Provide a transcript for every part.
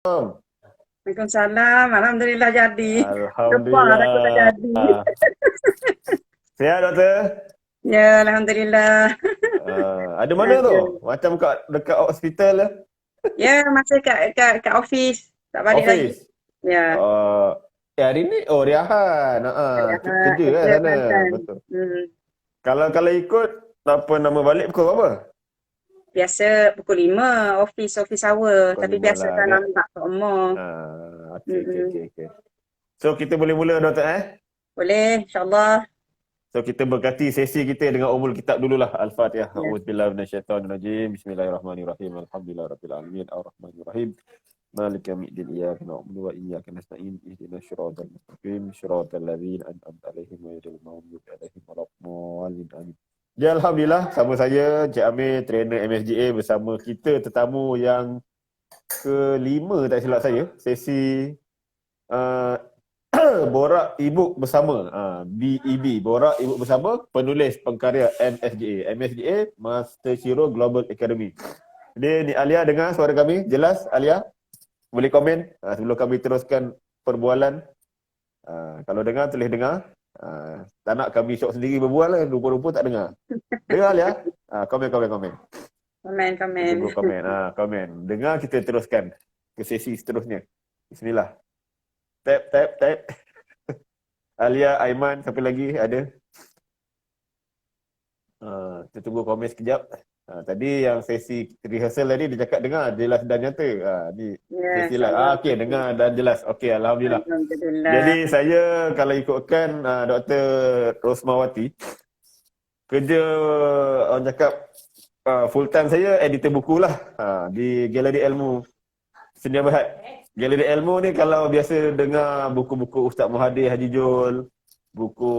Waalaikumsalam. Alhamdulillah jadi. Lepas aku tak Alhamdulillah. jadi. Sehat doktor? Ya, Alhamdulillah. Ada mana tu? Aduh. Macam kat dekat hospital lah. Ya, masih kat office. Tak balik lagi. Office. Ya, Uh, hari ni riahan. Kerja lah kerja sana. Kelantan. Betul. Hmm. Kalau ikut apa nama balik pukul berapa? Biasa pukul 5, office hour. Pukul Tapi 5 biasa lah kan kan. lambat ke rumah. Okey okey Mm-mm. okey okey. So kita boleh mula doktor eh? Boleh, insyaAllah. So kita berkati sesi kita dengan umul kitab dululah. Al-Fatihah. Ya. A'udzubillahi minasyaitonirrajim. Bismillahirrahmanirrahim. Alhamdulillahirabbil arrahmanirrahim. Malik yaumiddin. Iyyaka na'budu wa iyyaka nasta'in. Ihdinas siratal mustaqim. Shiratal ladzina an'amta 'alaihim ghairil maghdubi 'alaihim waladdallin. Amin. Ya alhamdulillah, sama saya Cik Amir, trainer MSGA, bersama kita tetamu yang kelima tak silap saya, sesi uh, Borak Ebook Bersama, BEB, Borak Ebook Bersama, penulis pengkarya MSGA. MSGA, Master Shiro Global Academy. Jadi ni Alia, dengar suara kami jelas? Alia boleh komen sebelum kami teruskan perbualan. Kalau dengar, tulis dengar. Tak nak kami syok sendiri berbual lah, rupa-rupa tak dengar. Dengar Alia? Komen. Komen. Tunggu komen. Komen. Dengar, kita teruskan ke sesi seterusnya. Bismillah. Tap. Alia, Aiman, siapa lagi ada? Kita tunggu komen sekejap. Tadi yang sesi rehearsal tadi dia cakap dengar jelas dan nyata. Ni Ya, sesi lah. insyaAllah. Okey, dengar dan jelas. Okey, alhamdulillah. Alhamdulillah. Jadi saya kalau ikutkan Dr. Rosmawati, kerja orang cakap full time saya editor buku lah di Galeri Ilmu Sedia Berhad. Galeri Ilmu ni kalau biasa dengar buku-buku Ustaz Muhadir Haji Jol, buku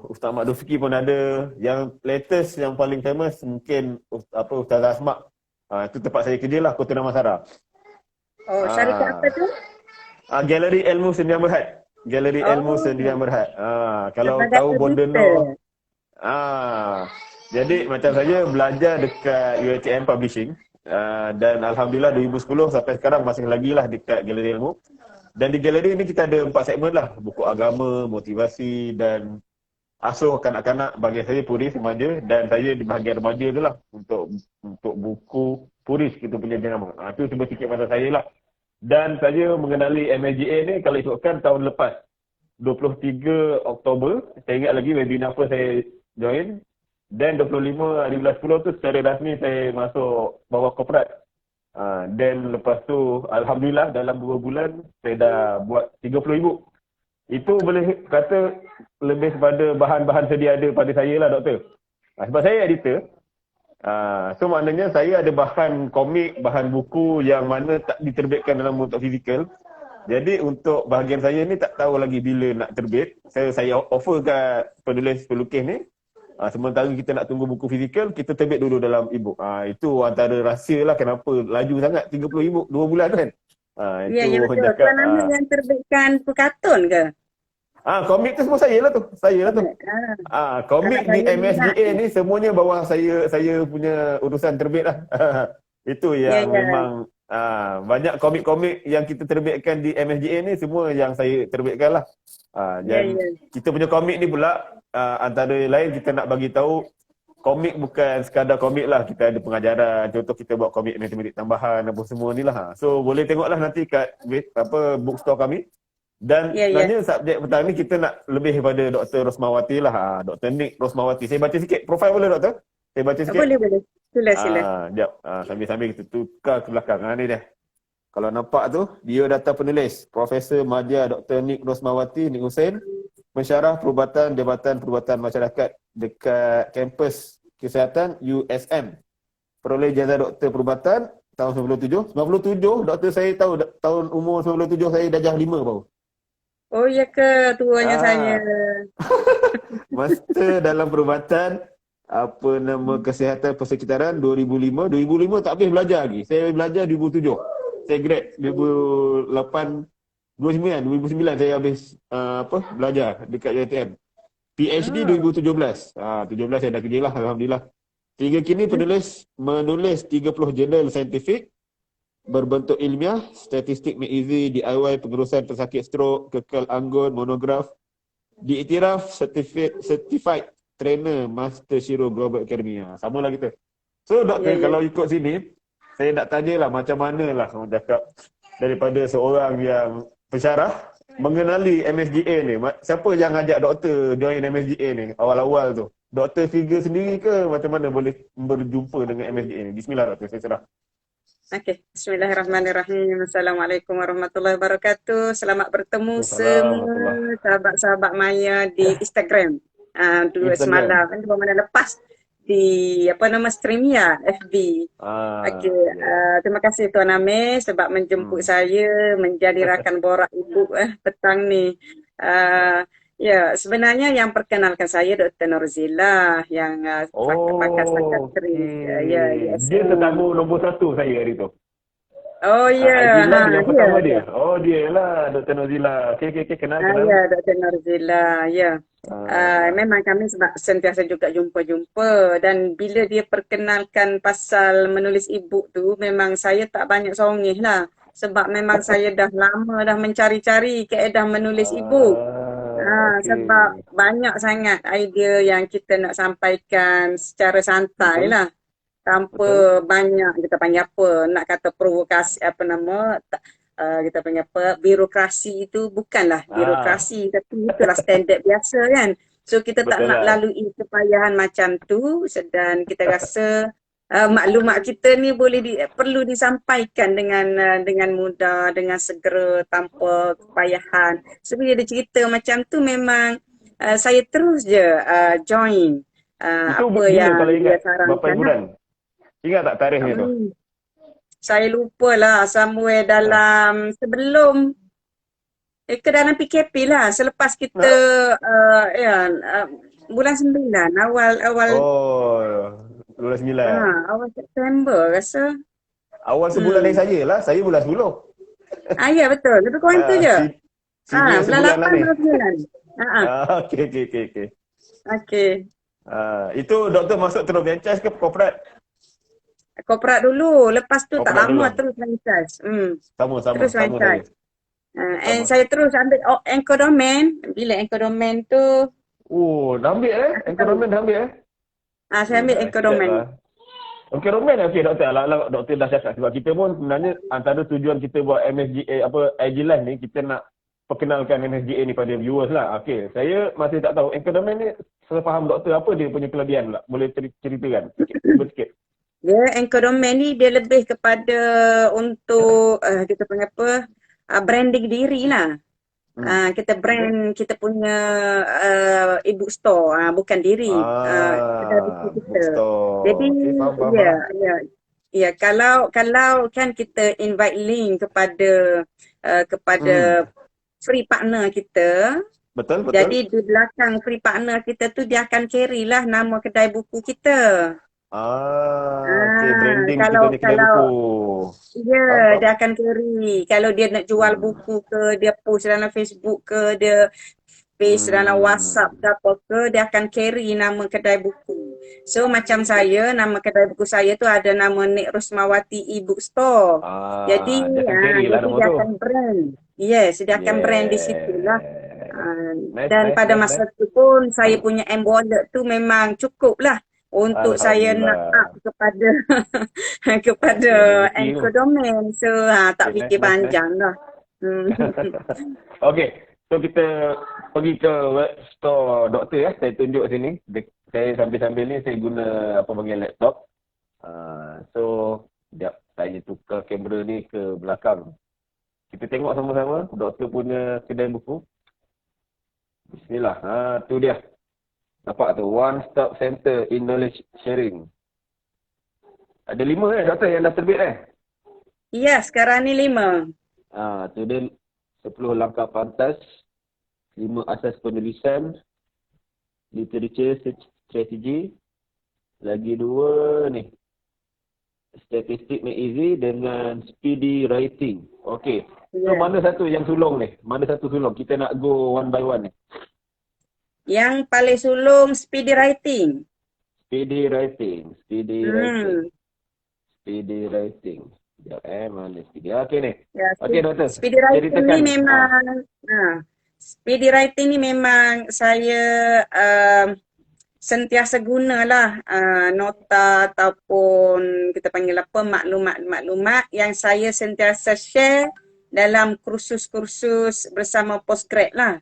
Ustaz Mak Dufki pun ada. Yang latest yang paling famous mungkin Ustaz Asmak. Itu tempat saya kerja lah, Kota Damansara. Oh, syarikat apa tu? Galeri Ilmu Sedia Berhad. Galeri Ilmu Sedia Berhad. Kalau Sebagai tahu editor. Bondono. Jadi macam saya belajar dekat UiTM Publishing. Dan alhamdulillah 2010 sampai sekarang masih lagi lah dekat Galeri Ilmu. Dan di galeri ni kita ada 4 segmen lah. Buku agama, motivasi dan asuh kanak-kanak. Bagi saya Puris, remaja, dan saya di bahagian remaja tu lah. Untuk buku Puris kita punya jenama. Itu cuma sikit masa saya lah. Dan saya mengenali MSGA ni kalau ikutkan tahun lepas. 23 Oktober, saya ingat lagi webinar apa saya join. Dan 25 hari bulan 10 tu secara rasmi saya masuk bawah korporat. Dan lepas tu alhamdulillah dalam 2 bulan saya dah buat 30 ebook. Itu boleh kata lebih kepada bahan-bahan sedia ada pada saya lah doktor. Sebab saya editor. So maknanya saya ada bahan komik, bahan buku yang mana tak diterbitkan dalam bentuk fizikal. Jadi untuk bahagian saya ni tak tahu lagi bila nak terbit. Saya offer kat penulis pelukis ni. Sementara kita nak tunggu buku fizikal, kita terbit dulu dalam ebook. Itu antara rahsia lah kenapa laju sangat 30 ebook 2 bulan kan. Ya, Itu betul. cakap. Tuan Amir yang terbitkan Pekatun ke? Komik tu semua saya lah tu. Komik Kalau di saya MSGA ni semuanya bawah saya punya urusan terbit lah. Itu yang memang banyak komik-komik yang kita terbitkan di MSGA ni semua yang saya terbitkan lah. Dan kita punya komik ni pula antara lain kita nak bagi tahu komik bukan sekadar komik lah. Kita ada pengajaran. Contoh kita buat komik matematik tambahan apa semua ni lah. So boleh tengoklah nanti kat bookstore kami. Dan sebenarnya subjek petang ni kita nak lebih pada Dr. Rosmawati lah. Dr. Nick Rosmawati. Saya baca sikit. Profil boleh doktor? Saya baca sikit. Boleh. Sila. Sekejap. Sambil-sambil kita tukar ke belakang. Ni dia. Kalau nampak tu, dia data penulis. Profesor Madya Dr. Nick Rosmawati, Nick Hussein. Pensyarah Perubatan Jabatan Perubatan Masyarakat dekat kampus Kesihatan USM. Peroleh jazah Doktor Perubatan tahun 97. 97, doktor saya tahu tahun umur 97 saya darjah 5 baru. Oh ya ke, tuanya saya. Master dalam perubatan kesihatan persekitaran 2005. 2005 tak habis belajar lagi. Saya belajar 2007. Saya grad 2009 saya habis belajar dekat UiTM. PhD 2017. 17 saya dah kerja lah alhamdulillah. Hingga kini menulis 30 jurnal saintifik berbentuk ilmiah, statistik make easy, DIY pengurusan pesakit stroke, kekal anggun, monograf, diiktiraf, certified trainer, master Shiro Global Academy. Sama lah kita. So Ya, doktor, ya. kalau ikut sini, saya nak tanyalah macam mana lah orang cakap daripada seorang yang pensyarah mengenali MSGA ni. Siapa yang ajak doktor join MSGA ni awal-awal tu? Doktor figure sendiri ke macam mana boleh berjumpa dengan MSGA ni? Bismillah doktor, saya serah. Oke, Bismillahirrahmanirrahim. Assalamualaikum warahmatullahi wabarakatuh. Selamat bertemu Waalaikumsalam semua warahmatullah. sahabat-sahabat Maya di Instagram. Dua Instagram. semalam, dua malam lepas di StreamYard FB. Okey, Ya. terima kasih Tuan Amir sebab menjemput saya menjadi rakan borak ibu petang ni. Uh, Ya, sebenarnya yang perkenalkan saya Dr. Norzila yang pakar Oh, psikiatri. Ya, okey. Dia USN. tetamu nombor 1 saya hari tu. Oh ya, IG Live yang dia, pertama dia. dia. Oh, dia lah Dr. Nozila. Okey, kenal, kenal. Ya, Dr. Norzila, ya. Ah, Memang kami sebab sentiasa juga jumpa-jumpa dan bila dia perkenalkan pasal menulis e-book tu memang saya tak banyak songih lah sebab memang saya dah lama dah mencari-cari kaedah menulis e-book. Sebab okey. banyak sangat idea yang kita nak sampaikan secara santai Betul, lah. betul. Tanpa banyak kita panggil apa, nak kata provokasi apa nama, kita panggil apa, birokrasi itu bukanlah Ah, birokrasi tapi itulah standard biasa kan. So kita tak betul nak lah. lalui kepayahan macam tu dan kita rasa maklumat kita ni perlu disampaikan dengan mudah, dengan segera tanpa kepayahan. So bila dia cerita macam tu memang saya terus je join Itu apa bila yang kalau dia ingat berapa sarankan lah. bulan? Ingat tak tarikhnya tu? Saya lupa lah somewhere Ah. dalam sebelum ke dalam PKP lah selepas kita uh, bulan 9 awal awal Oh, 29. awal September rasa. Awal sebulan dari Hmm. saya lah. Saya bulan 10. Ya betul. Lebih kurang tu je. Senior Bulan sebulan lah 8 ni. bulan 9. Okey. Okey. Itu doktor masuk terus franchise ke corporate? Korporat dulu, lepas tu tak Corporate lama dulu. terus franchise. Terus Sama saya. franchise. And Sama. saya terus ambil anchor domain. Bila anchor domain tu Oh, dah ambil aku tahu. Anchorman dah ambil Saya Oh, ambil anchor dahsyat domain. lah. Anchorman okey doktor. Ala doktor dah cakap sebab kita pun sebenarnya antara tujuan kita buat MSGA IG Live ni kita nak perkenalkan MSGA ni pada viewers lah. Okey, saya masih tak tahu Anchorman ni saya faham doktor apa dia punya kelebihan pula. Boleh ceritakan sikit. Dia anchor domain ni dia lebih kepada untuk kita panggil apa branding diri lah. Hmm. Kita Okay. brand kita punya e-book store, bukan diri, kedai buku kita. Jadi Bookstore. Okey, faham. ya, ya. Ya, kalau kan kita invite link kepada Hmm. free partner kita. Betul. Jadi di belakang free partner kita tu dia akan carry lah nama kedai buku kita. Okey, branding kita Kalau ni kedai kalau buku. Ya, Faham. dia akan carry. Kalau dia nak jual Hmm. buku ke, dia post dalam Facebook ke, dia paste dalam WhatsApp ke apa ke, dia akan carry nama kedai buku. So macam saya, nama kedai buku saya tu ada nama Nek Rosmawati e-book store. Jadi, Dia akan carry lah jadi nama dia tu. akan brand. Yes, dia akan brand di situ lah. Yeah. Nice. Dan pada masa tu pun saya punya M-Wallet tu memang cukup lah untuk saya nak up Alhamdulillah. kepada kepada Okey, rezeki tu. anchor domain. So tak Okay, fikir nice. panjang lah. Okey, so kita pergi ke web store doktor Saya tunjuk sini. Saya sambil-sambil ni saya guna apa panggil laptop. So, sekejap saya tukar kamera ni ke belakang. Kita tengok sama-sama doktor punya kedai buku. Bismillah. Tu dia. Nampak tu, One Stop Center in Knowledge Sharing. Ada 5 doktor yang dah terbit Ya, sekarang ni 5. Tu dia 10 langkah pantas, 5 asas penulisan, literature strategy, lagi 2 ni. Statistik make easy dengan speedy writing. Okey. So mana satu yang sulung ni? Mana satu sulung? Kita nak go one by one ni. Yang paling sulung speedy writing. Speedy writing. Sekejap mana speedy. Okey ni. Ya, Okey doktor. speedy writing Ceritakan. ni memang speedy writing ni memang saya sentiasa gunalah nota ataupun kita panggil apa maklumat-maklumat yang saya sentiasa share dalam kursus-kursus bersama postgrad lah.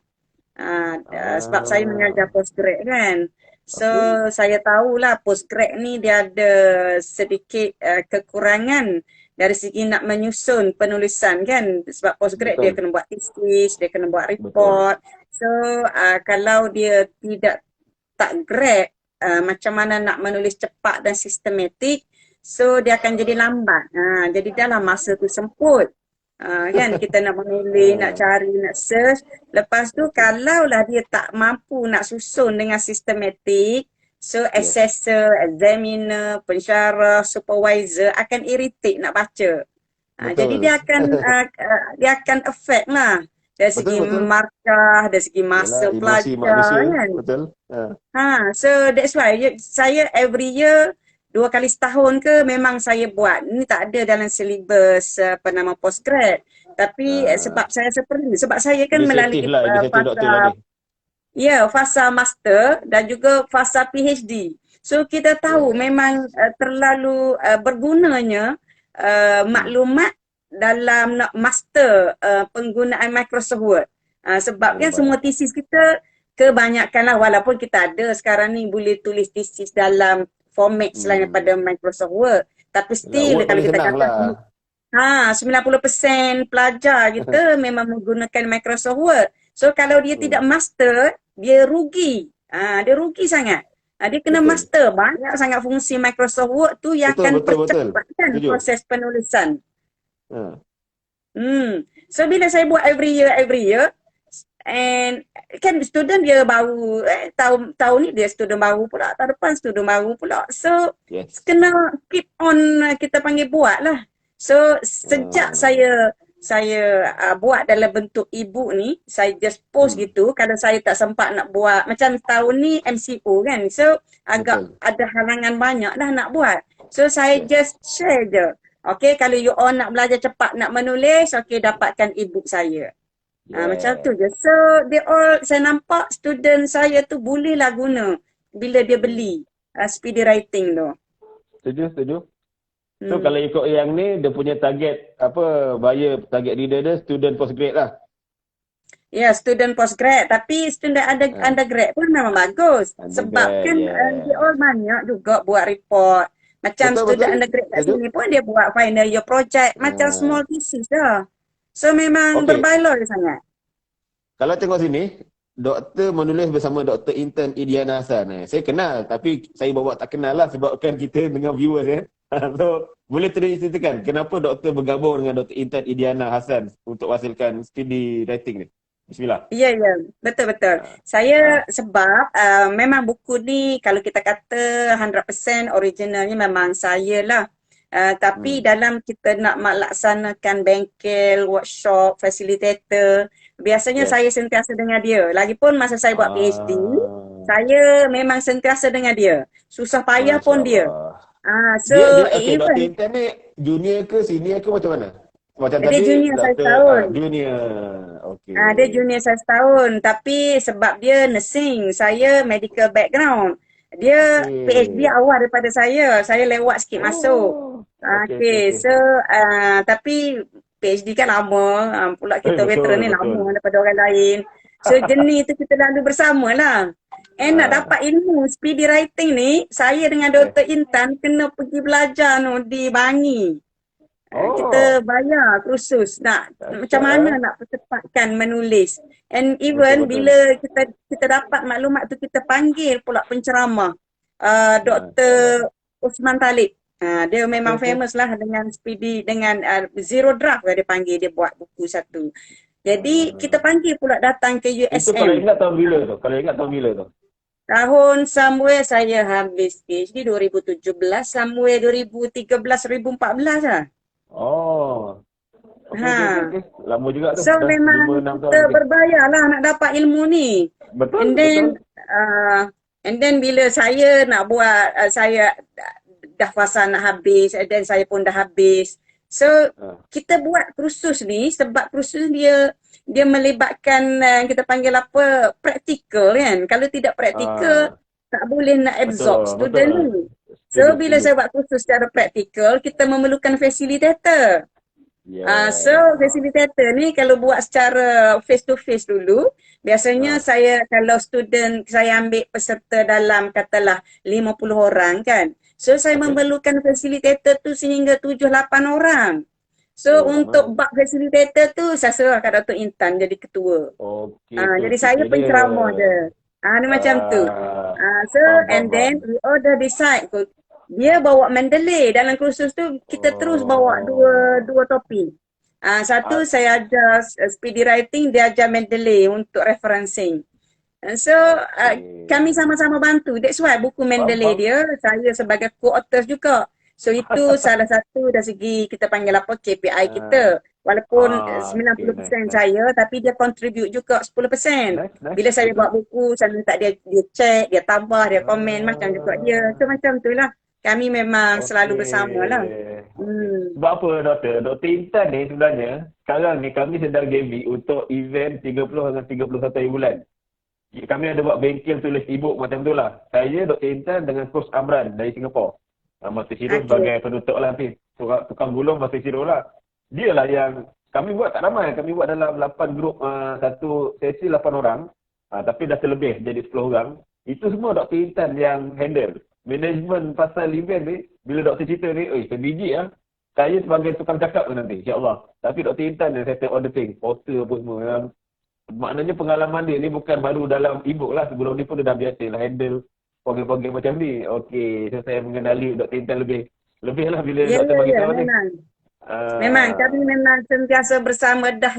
Sebab saya mengajar Ah, postgrad kan. So okey. saya tahulah postgrad ni dia ada sedikit kekurangan dari segi nak menyusun penulisan kan. Sebab postgrad dia Betul. kena buat thesis, dia kena buat Betul. report. So kalau dia tidak tak grab macam mana nak menulis cepat dan sistematik, so dia akan jadi lambat. Jadi dalam masa tu semput. Kan kita nak menulis, nak Ah, cari, nak search. Lepas tu betul. kalaulah dia tak mampu nak susun dengan sistematik, so Yes. assessor, examiner, pensyarah, supervisor akan irritate nak baca. Jadi Betul. dia akan affect lah dari Betul segi betul. markah, dari segi Yalah masa emosi pelajar manusia, kan. betul. So that's why saya every year 2 kali setahun ke memang saya buat. Ni tak ada dalam silibus apa nama postgrad. Tapi Ah, sebab saya seperti sebab saya kan inisiatif melalui lah, inisiatif doktor lah ni. fasa fasa master dan juga fasa PhD. So kita tahu Yeah. memang terlalu bergunanya Hmm. maklumat dalam master penggunaan Microsoft Word. Sebab kan Nampak. semua tesis kita kebanyakanlah walaupun kita ada sekarang ni boleh tulis tesis dalam format selain daripada Hmm. Microsoft Word. Tapi Yalah, still Word kalau paling kita senang kata lah. 90% pelajar kita memang menggunakan Microsoft Word. So kalau dia tidak Hmm. master, dia rugi. Dia rugi sangat. Dia kena Betul. master banyak sangat fungsi Microsoft Word tu yang Betul, akan betul, betul. percepatkan Setuju. proses penulisan. Ha. So bila saya buat every year, and kan student dia baru tahun ni dia student baru pula, tahun depan student baru pula. So Yes. kena keep on kita panggil buat lah. So sejak Ah, saya buat dalam bentuk ebook ni, saya just post hmm. gitu kalau saya tak sempat nak buat. Macam tahun ni MCO kan. So agak Betul. ada halangan banyak dah nak buat. So saya Yes. just share je. Okay, kalau you all nak belajar cepat nak menulis, okay dapatkan ebook saya. Macam tu je. Yes. So they all, saya nampak student saya tu bolehlah guna bila dia Hmm. beli speedy writing tu. Setuju, setuju. So Hmm. kalau ikut yang ni, dia punya target apa, buyer, target reader dia student postgrad lah. Ya, student postgrad. Tapi student Ha. undergrad pun memang bagus. Sebab Undergrad, kan dia yeah. all banyak juga buat report. Macam Betul, betul. student undergrad kat Setuju. sini pun dia buat final year project. Macam Ah. small thesis dah. So memang Okey, berbaloi sangat. kalau tengok sini, doktor menulis bersama Dr. Intan Idiana Hassan. Saya kenal, tapi saya bawa tak kenal lah sebabkan kita dengan viewers ya. So, boleh ceritakan kenapa doktor bergabung dengan Dr. Intan Idiana Hassan untuk hasilkan speedy writing ni? Bismillah. Ya, betul-betul. Ah, Saya ah, sebab memang buku ni kalau kita kata 100% originalnya memang saya lah. Tapi hmm. dalam kita nak melaksanakan bengkel, workshop, facilitator, biasanya Yes. saya sentiasa dengan dia. Lagipun masa saya buat PhD, Ah, saya memang sentiasa dengan dia. Susah payah Masya pun dia. Allah. So Dia okey, Dr. even Intan ni junior ke senior ke macam mana? Macam dia tadi junior saya Dr. setahun. Junior. Dia Okey. junior saya setahun tapi sebab dia nursing, saya medical background. Dia PhD Okey. awal daripada saya. Saya lewat sikit masuk. Oh. Okey, Okay, okey. so tapi PhD kan lama. Pula kita veteran Betul, ni betul. lama daripada orang lain. So jenis tu kita lalu bersama lah. Nak Ah, dapat ilmu speedy writing ni, saya dengan yes. Dr. Intan kena pergi belajar di Bangi. Kita Oh, bayar kursus nak macam dahsyat mana ah. nak percepatkan menulis. And Betul, even betul. bila kita dapat maklumat tu kita panggil pula penceramah Masya Dr. Allah. Usman Talib. Dia Okey, memang okey. famous lah dengan speedy dengan zero draft dia panggil dia buat buku satu. Jadi kita Ah. panggil pula datang ke Itu kalau USM. ingat tahun bila tu? Kalau ingat tahun bila tu? Tahun somewhere saya habis PhD 2017, somewhere 2013 2014 lah. Oh. Okey, okey, okey, Ha. okey. Lama juga tu. So Dah 5 memang 6 tahun kita lebih. berbayar lah nak dapat ilmu ni. Betul, And betul. then bila saya nak buat, saya dah fasa nak habis, and then saya pun dah habis. So Ah, kita buat kursus ni sebab kursus dia melibatkan kita panggil apa, praktikal kan. Kalau tidak praktikal ah, tak boleh nak absorb betul, betul. student ni. Setuju, So bila setuju. saya buat kursus secara praktikal, kita memerlukan facilitator. So Yes. facilitator ni kalau buat secara face to face dulu, biasanya Ah, saya kalau student saya ambil peserta dalam katalah 50 orang kan. So saya okay. memerlukan facilitator tu sehingga 7-8 orang. So Oh, untuk ramai. bab facilitator tu saya serahkan Datuk Intan jadi ketua. Okey, tu Jadi saya cerita dia. penceramah dia. Ni macam tu. Ah, So faham, faham, and faham. then we all dah decide dia bawa Mendeley dalam kursus tu kita terus bawa Oh. dua topik. Satu Ah, saya ajar speedy writing, dia ajar Mendeley untuk referencing. So kami okey. sama-sama bantu. That's why buku Faham, Mendeley faham. dia saya sebagai co-author juga. So itu salah satu dari segi kita panggil apa KPI Ah, kita. Walaupun okey, nice, 90% nice. saya tapi dia contribute juga 10%. Nice, nice. Bila saya Betul. buat buku, saya minta dia check, dia tambah, dia komen macam juga dia. So Ah, macam tu lah. Kami memang selalu bersama lah. okey. Okey. Hmm. Sebab apa, Doktor? Doktor Intan ni sebenarnya, sekarang ni kami sedang gaming untuk event 30 dan 31 hari bulan. Kami ada buat bengkel tulis e-book macam tu lah. Saya, Dr. Intan dengan Coach Amran dari Singapura. Masa Siro Okay. sebagai penutup lah nanti. Tukang gulung Masa Siro lah. Dia lah yang, kami buat tak ramai. Kami buat dalam 8 grup, satu sesi 8 orang. Tapi dah terlebih jadi 10 orang. Itu semua Dr. Intan yang handle. Management pasal event ni, bila Dr. cerita ni, sebiji lah. Saya sebagai tukang cakap tu nanti, insyaAllah. Tapi Dr. Intan yang settle all the thing. Poster apa semua. Maknanya pengalaman dia ni bukan baru dalam e-book lah. Sebelum ni pun dia dah biasa lah handle program-program macam ni. Okey, so saya mengenali Dr. Intan lebih lah bila Ya, doktor ya, bagi ya, tahu ni. memang. Memang kami Ah, memang sentiasa bersama dah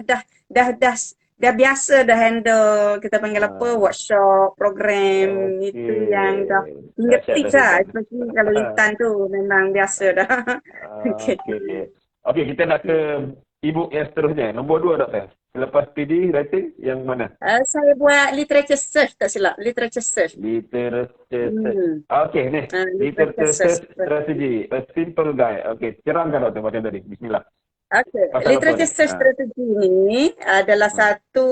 biasa dah handle kita panggil apa ah, workshop, program itu yang dah okey. Dahsyat fingertips Dr. lah. Intan. Especially kalau Intan tu memang biasa dah. Okay. Okey. Okey, kita nak ke e-book yang seterusnya. Nombor 2 doktor. Selepas PD writing yang mana? Saya buat literature search tak silap. Literature search. Literature search. Hmm. Okey ni. Literature Literature search. search strategy. A simple guide. Okey, terangkan doktor macam tadi. Bismillah. Okay, Pasal apa ni? literature search strategy ni adalah Hmm. satu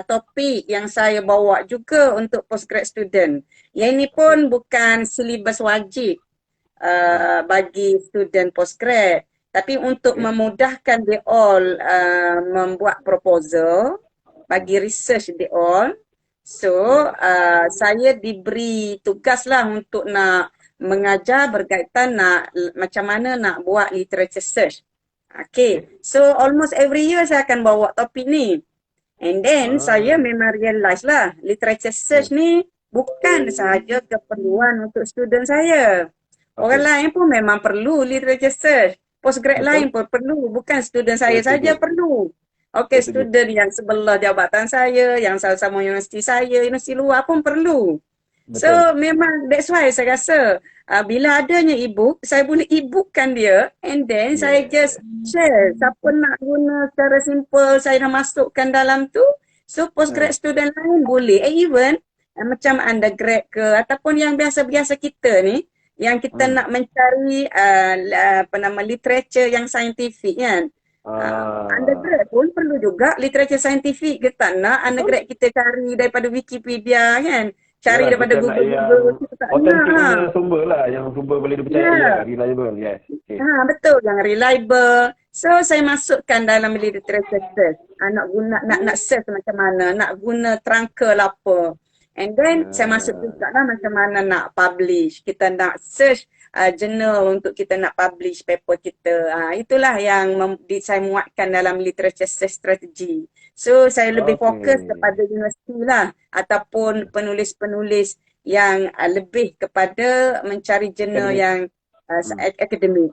topik yang saya bawa juga untuk postgrad student. Yang ini Okey. pun bukan silibus wajib Hmm. bagi student postgrad. Tapi untuk Okey. memudahkan they all membuat proposal, bagi research they all. So, saya diberi tugas lah untuk nak mengajar berkaitan macam mana nak buat literature search. Okay, Okey. so almost every year saya akan bawa topik ni. And then saya Ah. memang realise lah literature Hmm. search ni bukan sahaja keperluan untuk student saya. Orang Okey. lain pun memang perlu literature search. Postgrad lain Betul? pun perlu, bukan student saya Saya saja setuju. perlu. Okay, Saya setuju. student yang sebelah jabatan saya, yang sama-sama universiti saya, universiti luar pun perlu. So Betul. memang that's why saya rasa bila adanya e-book, saya boleh e-bookkan dia and then saya just Yeah. share. Siapa nak guna secara simple, saya dah masukkan dalam tu. So postgrad Ah. student lain boleh. Even macam undergrad ke ataupun yang biasa-biasa kita ni, yang kita Hmm. nak mencari literature yang saintifik kan. Undergrad pun perlu juga literature saintifik. Kita tak nak Betul? undergrad kita cari daripada Wikipedia kan. Cari Yalah, daripada kita nak yang Google. Kita tak authentic nak. punya sumber lah. Yang sumber boleh dipercayai Ya. lah. Reliable. Yes. Okay. Betul, yang reliable. So saya masukkan dalam literature search. Nak guna nak search macam mana, nak guna trunker lah apa. And then saya masuk juga lah macam mana nak publish. Kita nak search journal untuk kita nak publish paper kita. Itulah yang saya muatkan dalam literature search strategy. So saya lebih fokus Okay. kepada universiti lah ataupun penulis-penulis yang lebih kepada mencari journal Akademik. yang akademik.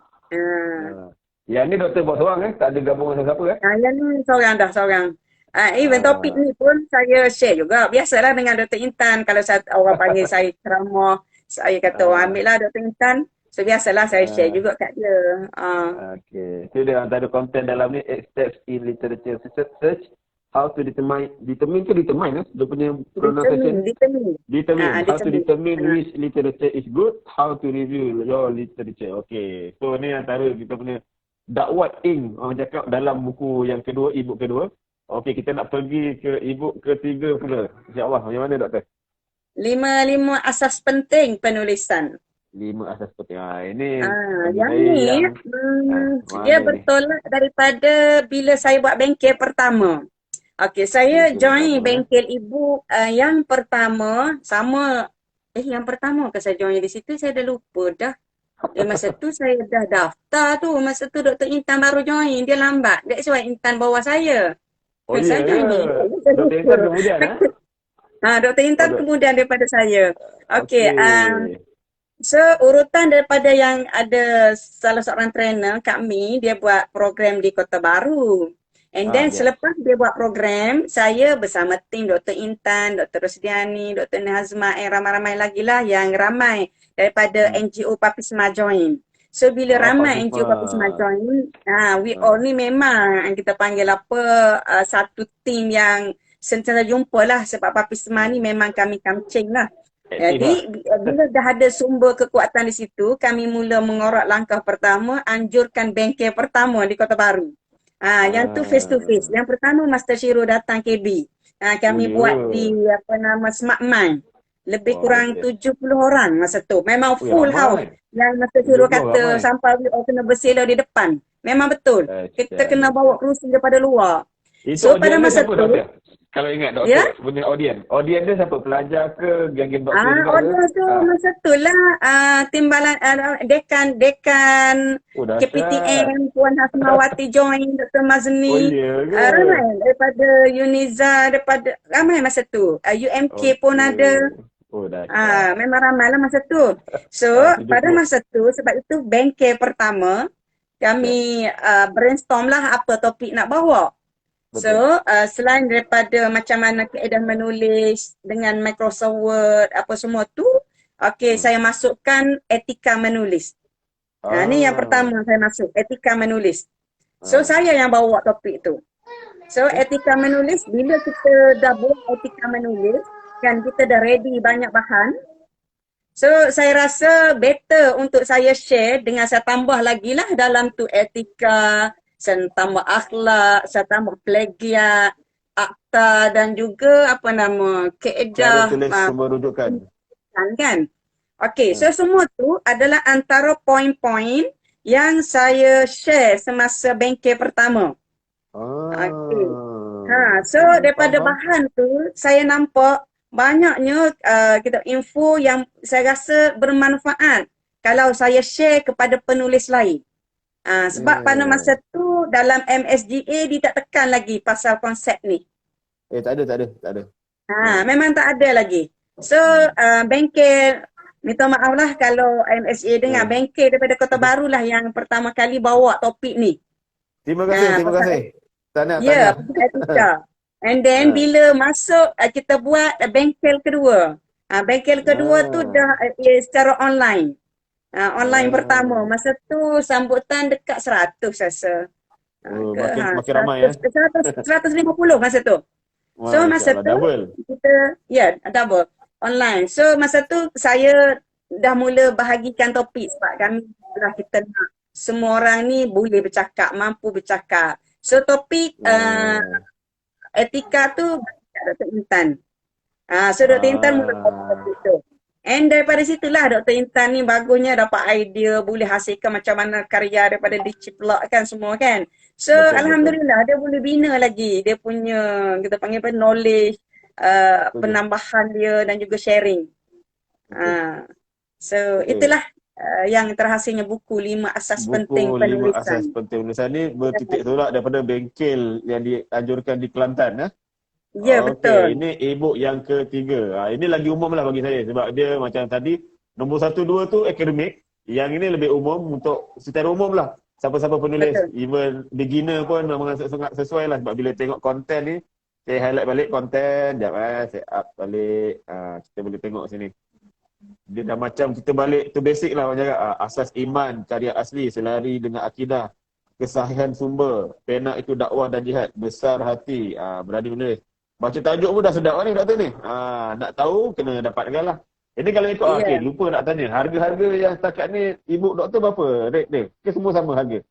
Yang ni doktor buat seorang tak ada gabungan sama siapa Yang ni seorang. Even topik ni pun saya share juga. Biasalah dengan Dr. Intan. Kalau orang panggil saya ceramah, saya kata ambil lah Dr. Intan. So biasalah saya share juga kat dia. Okay. So dia antara konten dalam ni 8 steps in literature search. How to determine dia punya pronunciation. Determine. How to determine which literature is good. How to review your literature. Okay. So ni antara kita punya Dakwat Ing, orang cakap dalam buku yang kedua, e-book kedua. Okey, kita nak pergi ke e-book ketiga pula. InsyaAllah, macam mana doktor? 5 asas penting penulisan. 5 asas penting. Ini bagi Yang saya ni yang dia mana ni? bertolak daripada bila saya buat bengkel pertama. Okey, saya Bengkel join pertama bengkel ibu yang pertama sama yang pertama ke saya join di situ saya dah lupa dah. Masa tu saya dah daftar tu. Masa tu Dr. Intan baru join. Dia lambat. That's why Intan bawa saya. Oh iya Saya ke? join ni. Saya Doktor lupa. Intan kemudian Dr. Oh, Intan kemudian daripada saya. Okey, okey. so urutan daripada yang ada salah seorang trainer kami, dia buat program di Kota Baru. And then Ya. selepas dia buat program, saya bersama tim Dr. Intan, Dr. Rosdiani, Dr. Nazma, ramai-ramai lagi lah yang ramai daripada NGO Papisma join. So bila ramai Papisma. NGO Papisma join, we all Ah. ni memang kita panggil apa, satu tim yang sentiasa jumpa lah sebab Papisma ni memang kami kamcing lah. Aktif lah. Jadi bila dah ada sumber kekuatan di situ, kami mula mengorak langkah pertama, anjurkan bengkel pertama di Kota Baru. Yang tu face to face. Yang pertama Master Shiro datang KB. Oh Kami ya. buat di Smart Mind. Lebih Wah, kurang okey. 70 orang masa tu. Memang Oh, full house. ramai. Yang Master Shiro 70 kata ramai. sampai we all kena bersila di depan. Memang betul. Kita kena bawa kerusi daripada luar. Itu So pada audien dia masa siapa tu, doktor? Kalau ingat doktor ya, punya audien. Audien dia siapa? Pelajar ke? Geng-geng doktor juga ke? order tu masa tu lah timbalan dekan Oh, dahsyat. KPTM Puan Hasmawati join, Dr. Oh Mazni, iya ke? ramai daripada Uniza, daripada ramai masa tu. UMK pun ada. Oh, dahsyat. Memang ramai lah masa tu. So pada 70. masa tu sebab itu bengkel pertama kami brainstorm lah apa topik nak bawa. So, selain daripada macam mana keadaan menulis dengan Microsoft Word, apa semua tu, saya masukkan etika menulis. Ni yang pertama saya masuk, etika menulis. So, saya yang bawa topik tu. So, etika menulis, bila kita dah buat etika menulis, kan kita dah ready banyak bahan, so, saya rasa better untuk saya share dengan saya tambah lagi lah dalam tu etika, saya tambah akhlak, saya tambah plagiat, akta dan juga apa nama, Cara kaedah tulis sumber rujukan. kan. Okey, so semua tu adalah antara poin-poin yang saya share semasa bengkel pertama. Okey. So daripada bahan tu saya nampak banyaknya kita info yang saya rasa bermanfaat kalau saya share kepada penulis lain. Sebab pada masa tu dalam MSGA dia tak tekan lagi pasal konsep ni. Tak ada. Memang tak ada lagi. So bengkel, minta maaf lah kalau MSGA dengar, bengkel daripada Kota Baru lah yang pertama kali bawa topik ni. Terima kasih. Tanya. Etika. And then bila masuk kita buat bengkel kedua. Bengkel kedua tu dah secara online. Online pertama. Masa tu sambutan dekat 100 rasa. Makin ramai 150 masa tu. So masa tu double. kita double online. So masa tu saya dah mula bahagikan topik sebab kami dah kita nak semua orang ni boleh bercakap, mampu bercakap. So topik etika tu Dr. Intan. So Dr. Intan mula topik tu. And daripada situlah Dr. Intan ni bagusnya dapat idea, boleh hasilkan macam mana karya daripada diciplak kan semua kan. So alhamdulillah dia boleh bina lagi dia punya kita panggil apa knowledge, penambahan dia dan juga sharing. So itulah yang terhasilnya buku 5 asas penting penulisan. 5 asas penting penulisan ni bertitik tolak daripada bengkel yang dianjurkan di Kelantan Ya, betul. Ini e-book yang ketiga. Ini lagi umum lah bagi saya sebab dia macam tadi nombor 1, 2 tu akademik. Yang ini lebih umum untuk secara umum lah. Siapa-siapa penulis, even beginner pun memang sangat sesuai lah sebab bila tengok konten ni, saya highlight balik konten, sekejap saya up balik, kita boleh tengok sini. Dia dah macam kita balik tu basic lah macam asas iman, karya asli, selari dengan akidah, kesahihan sumber, pena itu dakwah dan jihad, besar hati, berani menulis. Baca tajuk pun dah sedap ni doktor ni. Nak tahu kena dapatkan lah. Jadi kalau ikut, lupa nak tanya. Harga-harga yang setakat ni e-book doktor berapa rate dia? Ke semua sama harga?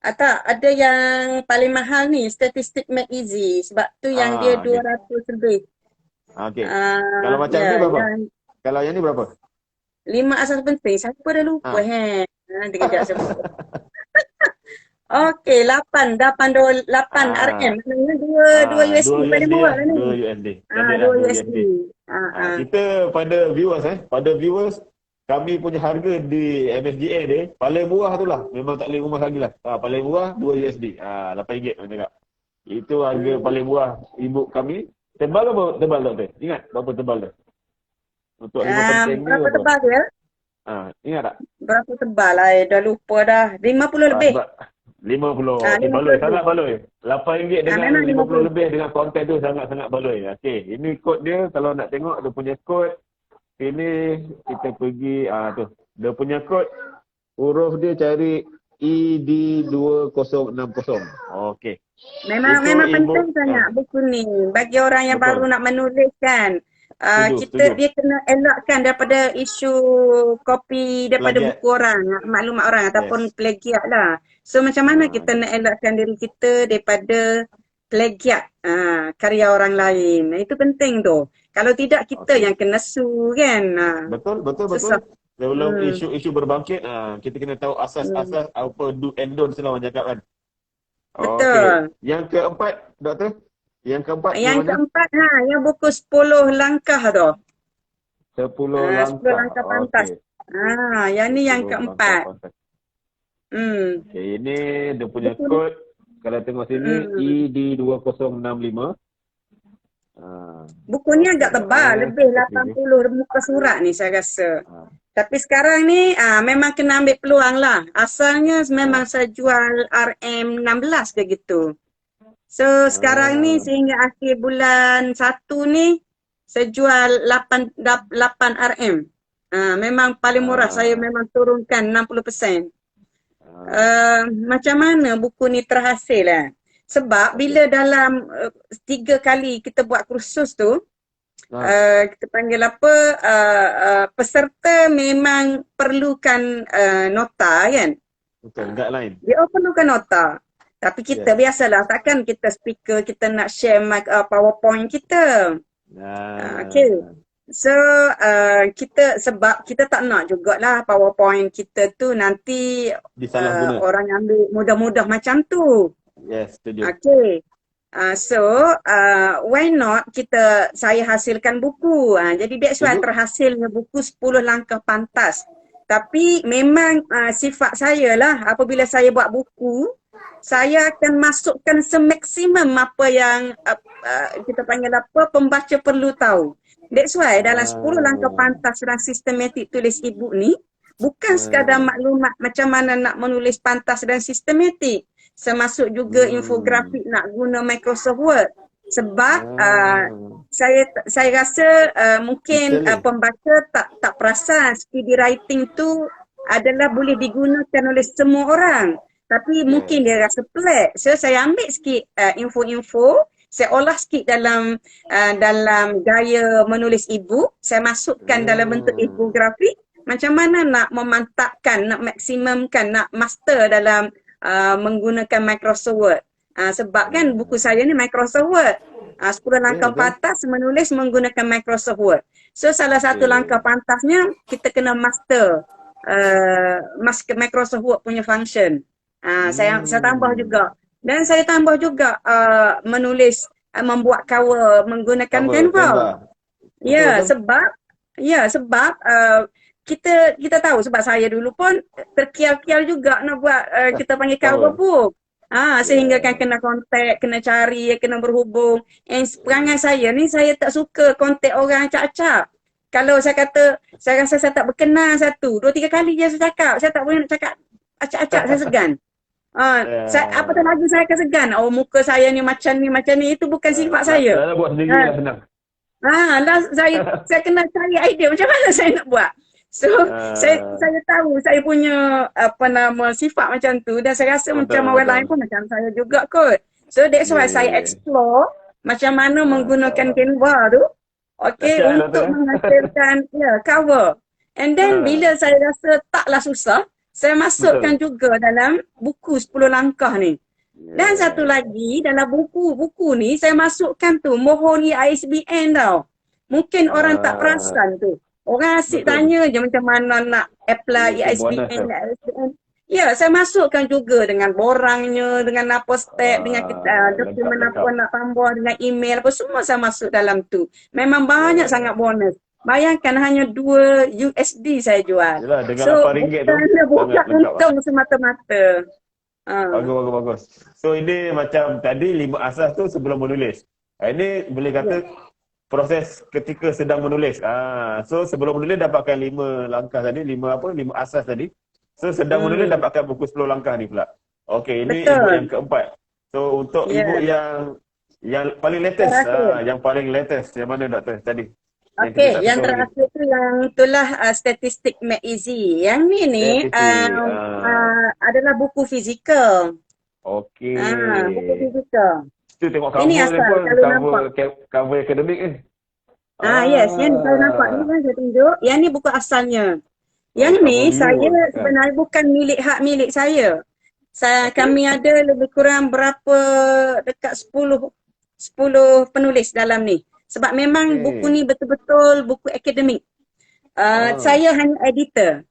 Tak, ada yang paling mahal ni, statistik Make Easy. Sebab tu yang dia Okey. 200 lebih. Okey. Kalau Ah, macam ni ya, berapa? yang Kalau yang ni berapa? 5 asas penting. Siapa dah lupa, Ha. Nanti kejap saya buka. Okey, 8 dolar, 8 RM. Ah, Maknanya 2 2 USD paling USD murah lah, lah 2 ni. USD. Standard lah 2 2 USD. USD. Ah, ah. Kita pada viewers kami punya harga di MSGA ni paling murah tu lah. Memang tak boleh rumah lagi lah. Paling murah 2 USD. RM8 macam tak. Itu harga Hmm. paling murah ibu kami. Tebal apa tebal doktor? Ingat berapa tebal tu? Untuk 5 penting ni Berapa berapa? tebal dia? Ingat tak? Berapa tebal lah? Dah lupa dah. 50 lebih. Sebab 50. Okey, 50 baloi. lebih. Sangat baloi. RM8 dengan Memang 50 50. lebih dengan konten tu sangat-sangat baloi. Okey, ini kod dia. Kalau nak tengok dia punya kod. Sini kita pergi, tu. Dia punya kod. Huruf dia cari ED2060. Okey. Memang Itu memang ibu. penting sangat buku ni bagi orang yang baru Betul. nak menulis kan. Setuju. Dia kena elakkan daripada isu kopi daripada Plagiat. buku orang, maklumat orang ataupun Yes. plagiat lah. So macam mana kita nak Gitu. elakkan diri kita daripada plagiat karya orang lain. Itu penting tu. Kalau tidak kita Okey. yang kena sue kan. Betul. Susah. Sebelum Hmm. isu-isu berbangkit, kita kena tahu Hmm. asas-asas apa do and don't lah orang cakap kan. Okey. Betul. Yang keempat, doktor? Yang keempat yang Yang mana? keempat yang buku 10 langkah tu. 10 10 langkah. langkah pantas. Okey. Yang ni yang 10 langkah keempat. pantas. Hmm. Okey, ini dia punya Buku ni. kod. Kalau tengok sini, Hmm. ED2065. Buku ni agak tebal, lebih Kita preview. 80 muka surat ni saya rasa. Ah, Tapi sekarang ni memang kena ambil peluang lah. Asalnya memang ah, saya jual RM16 ke gitu. So sekarang ni ah. sehingga akhir bulan 1 ni saya jual 8 RM. Memang paling murah, saya Ah, memang turunkan 60%. ah. Macam mana buku ni terhasil lah. Sebab Okey. bila dalam 3 kali kita buat kursus tu, Ah, kita panggil apa, peserta memang perlukan nota kan. betul. Guideline. Dia perlukan nota. Tapi kita Yes. biasalah, takkan kita speaker, kita nak share PowerPoint kita. Okay. Ah, So, sebab kita tak nak jugalah PowerPoint kita tu nanti disalahguna. orang ambil mudah-mudah macam tu. Yes, setuju. Okay. Why not saya hasilkan buku. Jadi that's why Setuju. terhasilnya buku 10 langkah pantas. Tapi memang sifat saya lah apabila saya buat buku, saya akan masukkan semaksimum apa yang kita panggil apa, pembaca perlu tahu. That's why dalam 10 langkah Ah, pantas dan sistematik tulis ibu ni, bukan sekadar ah. maklumat macam mana nak menulis pantas dan sistematik. Termasuk juga infografik nak guna Microsoft Word. Sebab saya rasa mungkin Detailing. pembaca tak perasan speedy writing tu adalah boleh digunakan oleh semua orang. Tapi mungkin dia rasa pelik. So saya ambil sikit info-info, saya olah sikit dalam gaya menulis e-book, saya masukkan dalam bentuk infografik. Macam mana nak memantapkan, nak maksimumkan, nak master dalam menggunakan Microsoft Word. Sebab kan buku saya ni Microsoft Word. 10 langkah Betul. pantas menulis menggunakan Microsoft Word. So salah satu langkah pantasnya kita kena master Microsoft Word punya function. Saya tambah juga. Dan saya tambah juga menulis, membuat cover menggunakan Cover Canva. Betul. Sebab kita tahu, sebab saya dulu pun terkial-kial juga nak buat kita panggil cover book. Sehingga kan kena kontak, kena cari, kena berhubung. Perangai saya ni, saya tak suka kontak orang acak-acak. Kalau saya kata, saya rasa saya tak berkenan 1, 2, 3 kali je saya cakap. Saya tak boleh nak cakap acak-acak, saya segan. Apatah lagi saya akan segan. Muka saya ni macam ni. Itu bukan sifat saya. Dah buat sendiri dah senang. Saya kena cari idea macam mana saya nak buat. So, saya tahu saya punya sifat macam tu dan saya rasa macam orang lain pun macam saya juga kot. So, that's why saya explore macam mana menggunakan Canva tu, untuk menghasilkan cover. And then bila saya rasa taklah susah, Saya masukkan Betul. juga dalam buku 10 langkah ni. Dan satu Yeah. lagi dalam buku ni saya masukkan tu mohon ISBN tau. Mungkin orang tak Ah, perasan tu. Orang asyik betul. tanya je macam mana nak apply Itu bonus ISBN, tu. ISBN. Ya, saya masukkan juga dengan borangnya, dengan apa step, dengan kita, Lengkap dokumen apa lengkap. nak tambah, dengan email apa semua saya masuk dalam tu. Memang banyak Yeah. sangat bonus. Bayangkan hanya 2 USD saya jual. Yalah, dengan So RM8 tu bukan sangat lengkap lah. untung semata-mata. Ha. Bagus, bagus, bagus. So ini macam tadi 5 asas tu sebelum menulis. Ini boleh kata Ya. proses ketika sedang menulis. So sebelum menulis dapatkan 5 langkah tadi, 5 apa? 5 asas tadi. So sedang menulis Hmm, dapatkan buku 10 langkah ni pula. Okey, ini ebook yang betul. keempat. So untuk Ya, ebook yang paling latest, terakhir. yang paling latest yang mana doktor tadi? Yang kita Okey, tak yang tukar lagi. terakhir tu yang itulah statistik Make Easy. Yang ni Statistik. adalah buku fizikal. Buku Okey. fizikal. Tu tengok Ini cover dia asal pun kalau nampak. cover akademik ni. Yes, yang ni kalau nampak ni Ah, kan saya tunjuk. Yang ni buku asalnya. Yang ni cover biru saya kan. sebenarnya bukan hak milik saya. Okey. Kami ada lebih kurang berapa dekat 10 penulis dalam ni. Sebab memang buku Okey. ni betul-betul buku akademik. Ah. Saya hanya editor.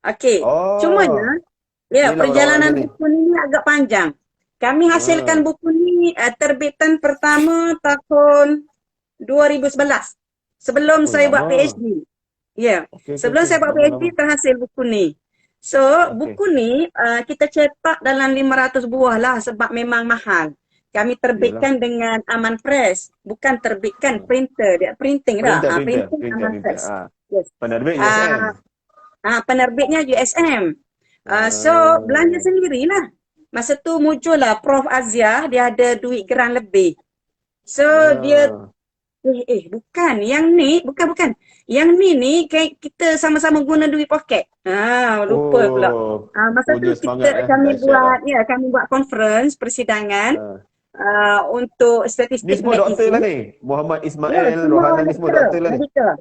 Okey. Oh, Cumanya, ya inilah orang-orangnya perjalanan ni. buku ni agak panjang. Kami hasilkan Ah, buku ni terbitan pertama tahun 2011. Sebelum oh saya buat lama. PhD. Ya, Okey, okey, sebelum okey. saya buat Lama-lama. PhD terhasil buku ni. So, Okey. buku ni kita cetak dalam 500 buah lah sebab memang mahal. Kami Iyalah. terbitkan dengan Aman Press, bukan terbitkan Hmm. printer, dia printing dah. Printer, printer, Printing printer, Aman printer. Press. Yes. Penerbit USM. Ah, penerbitnya USM. So, belanja Ah. sendirilah. Masa tu muncullah Prof Azia, dia ada duit geran lebih. So, dia Ah. bukan. Yang ni, bukan. Yang ni kayak kita sama-sama guna duit poket. Lupa pula. Oh, Masa tu punya semangat dahsyat lah. kami buat conference persidangan Ah. untuk Ni statistik semua Make doktor Easy. lah ni. Muhammad Ya, Ismail, semua Rohana ni semua doktor lah ni. medical.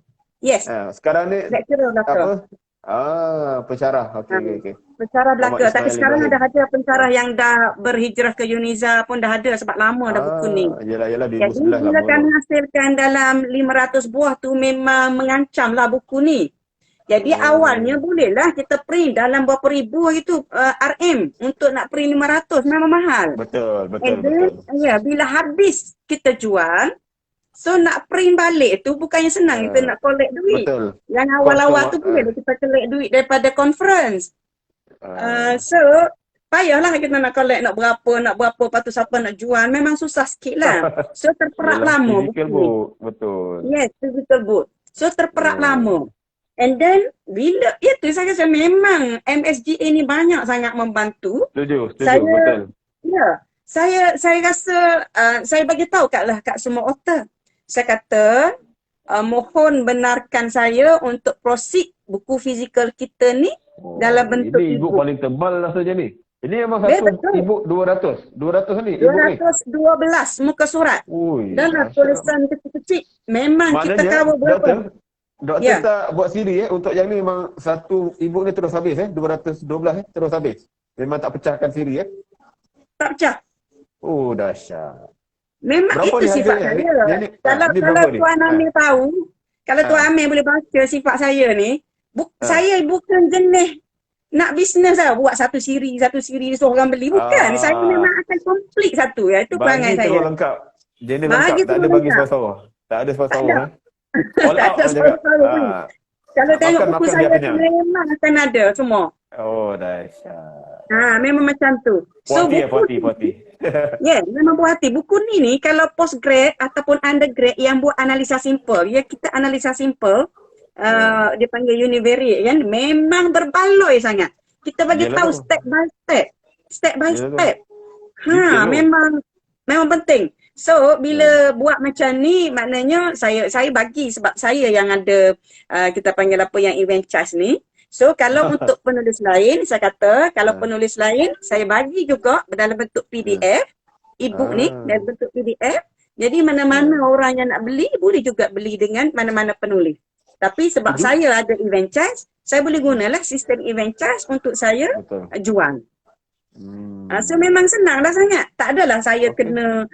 Yes, Sekarang ni lecturer doktor. apa? Pensyarah. Okey, okey, okey. Pensyarah Muhammad belaka. Tapi Ismail sekarang Ibrahim. ada pensyarah yang dah berhijrah ke Uniza pun dah ada sebab lama dah buku ni. Yalah, Jadi 2011 bila lama tu. kami hasilkan dalam 500 buah tu memang mengancamlah buku ni. Jadi awalnya Ah, bolehlah kita print dalam berapa ribu gitu RM untuk nak print 500 memang mahal. betul, betul, And then betul. bila habis kita jual, so nak print balik tu bukannya senang kita Ah, nak collect duit. betul. Yang Kos tu, awal-awal tu boleh kita collect duit daripada conference. ah, So payahlah kita nak collect nak berapa, lepas tu siapa nak jual. Memang susah sikit lah. So terperak yalah, lama physical buku ni. book, betul. Yes, physical book. So terperak Ah, lama. And then bila itu saya rasa memang MSGA ni banyak sangat membantu. setuju, Saya betul. saya rasa saya bagi tahu kat semua author. Saya kata mohon benarkan saya untuk proceed buku fizikal kita ni dalam bentuk Ini ebook e-book. paling tebal rasanya ni. Ini memang Ya, satu betul. ebook 200. 200 ni ebook ni. 212 muka surat. Ui, Dan dahsyat. tulisan kecil-kecil. Memang kita Maknanya, cover berapa? doktor Ya. tak buat siri untuk yang ni memang satu ebook ni terus habis 212 terus habis. Memang tak pecahkan siri Tak pecah. Oh, dahsyat. Memang Berapa itu ni sifat harganya? saya. Ni Kalau ni berapa ni? Tuan Amir tahu, kalau Tuan Ah. Amir boleh baca sifat saya ni, Ah. saya bukan jenis nak bisnes lah, buat satu siri suruh orang beli. Bukan. Saya memang akan komplit satu. Itu perangai Bagi saya. terus lengkap. Jenis Bagi lengkap, tak terus ada bagi lengkap. separuh. Tak ada Tak separuh ada. All Tak out ada orang cakap. separuh pun. Kalau Nak tengok makan, buku makan saya biar tu kenyang. memang akan ada semua. Oh, dahsyat. Memang macam tu. So Puati. memang buat hati. Buku ni kalau postgrad ataupun undergrad yang buat analisa simple, kita analisa simple, dia panggil univariate kan, memang berbaloi sangat. Kita bagi Yelah tahu tu. step by Yelah tu. step. Detail tu. Memang penting. So bila buat macam ni maknanya saya bagi sebab saya yang ada kita panggil apa yang event charge ni. So kalau untuk penulis lain saya kata kalau penulis lain saya bagi juga dalam bentuk PDF, e-book ni dalam bentuk PDF. Jadi mana-mana orang yang nak beli boleh juga beli dengan mana-mana penulis. Tapi sebab Setuju? saya ada event charge, saya boleh gunalah sistem event charge untuk saya Betul. jual. So Hmm. memang senang dah sangat. Tak adalah saya Okey. kena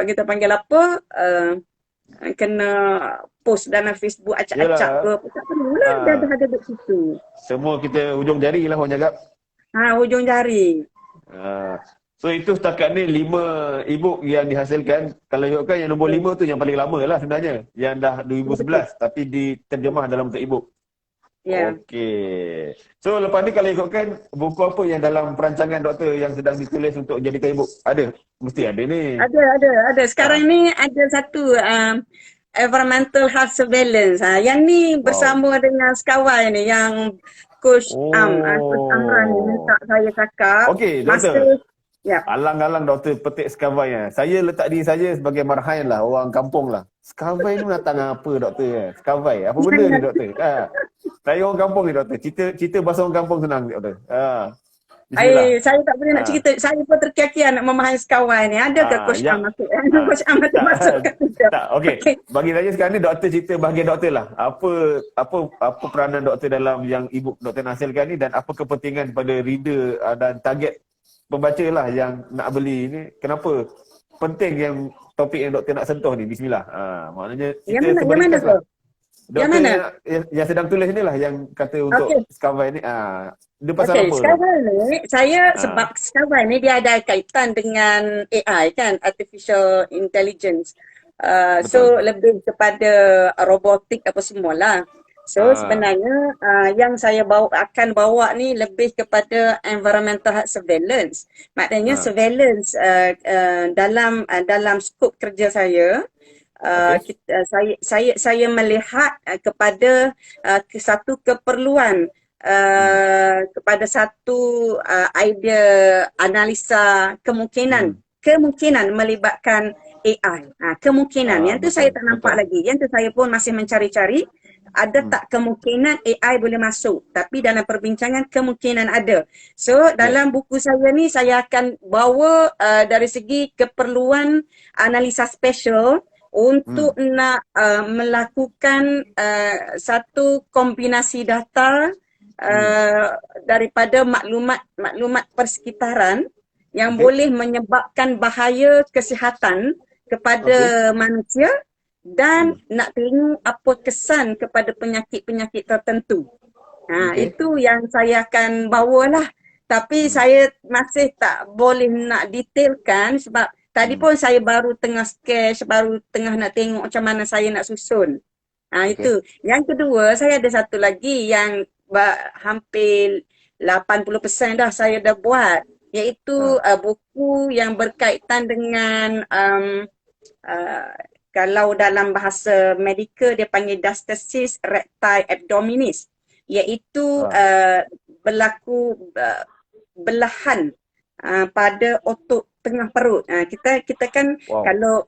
kita panggil apa, kena post dalam Facebook acak-acak ke. Yalah. Tak perlulah, dah Ah, ada dekat situ. semua kita hujung jari lah orang cakap. Hujung jari. Ah. So itu setakat ni 5 e-book yang dihasilkan. Kalau ikutkan yang nombor 5 tu yang paling lama lah sebenarnya. Yang dah Ya, betul. 2011 tapi diterjemah dalam bentuk e-book. Ya. Okey. So lepas ni kalau ikutkan buku apa yang dalam perancangan doktor yang sedang ditulis untuk jadikan e-book? Ada? Mesti ada ni. Ada. Sekarang Ah. ni ada satu environmental health surveillance. Yang ni Wow. bersama dengan sekawai ni yang Coach Amran ni minta Oh. saya cakap Okey, masa doktor. ya. Alang-alang doktor petik skavai. Saya letak diri saya sebagai marhain lah, orang kampung lah. Skavai ni datang apa doktor? Skavai, apa benda ni doktor? Saya orang kampung ni doktor. Cerita bahasa orang kampung senang doktor. Bismillah. Saya tak boleh nak Ah, cerita. Saya pun terkiar-kiar nak memahami sekawai ni. Adakah Coach Am yang masuk? ah, Coach Am ada tak masuk kat situ. tak okey. Okey. Bagi saya sekarang ni doktor cerita bahagian doktor lah. Apa peranan doktor dalam yang e-book doktor hasilkan ni dan apa kepentingan pada reader dan target pembaca lah yang nak beli ni. Kenapa penting yang topik yang doktor nak sentuh ni? Bismillah. Maknanya Yang cerita mana semeringkas tu? lah. Yang Doktor mana? yang sedang tulis ni lah yang kata untuk Okey. skavai ni. Dia pasal apa tu? Sekawai ni, saya Ah, sebab sekawai ni dia ada kaitan dengan AI kan, Artificial Intelligence. So betul. lebih kepada robotik apa semualah. So Ah, sebenarnya yang saya akan bawa ni lebih kepada environmental health surveillance. Maknanya ah, surveillance dalam skop kerja saya. okey. Saya melihat kepada satu keperluan Hmm. kepada satu idea analisa Hmm. kemungkinan melibatkan AI. Kemungkinan. Yang tu saya Betul, tak nampak betul. lagi. Yang tu saya pun masih mencari-cari. Ada Hmm. tak kemungkinan AI boleh masuk? Tapi dalam perbincangan kemungkinan ada. So Ya. dalam buku saya ni saya akan bawa dari segi keperluan analisa special untuk Hmm. nak melakukan satu kombinasi data Hmm. daripada maklumat persekitaran yang Okey. boleh menyebabkan bahaya kesihatan kepada manusia dan nak tengok apa kesan kepada penyakit-penyakit tertentu. Okey. Itu yang saya akan bawalah. Tapi Hmm. saya masih tak boleh nak detailkan sebab tadi Hmm. pun saya baru tengah sketch, baru tengah nak tengok macam mana saya nak susun. Okey. Itu. Yang kedua, saya ada satu lagi yang hampir 80% dah saya dah buat. Iaitu buku yang berkaitan dengan kalau dalam bahasa medikal dia panggil diastasis recti abdominis. Iaitu berlaku belahan pada otot tengah perut. Kita kan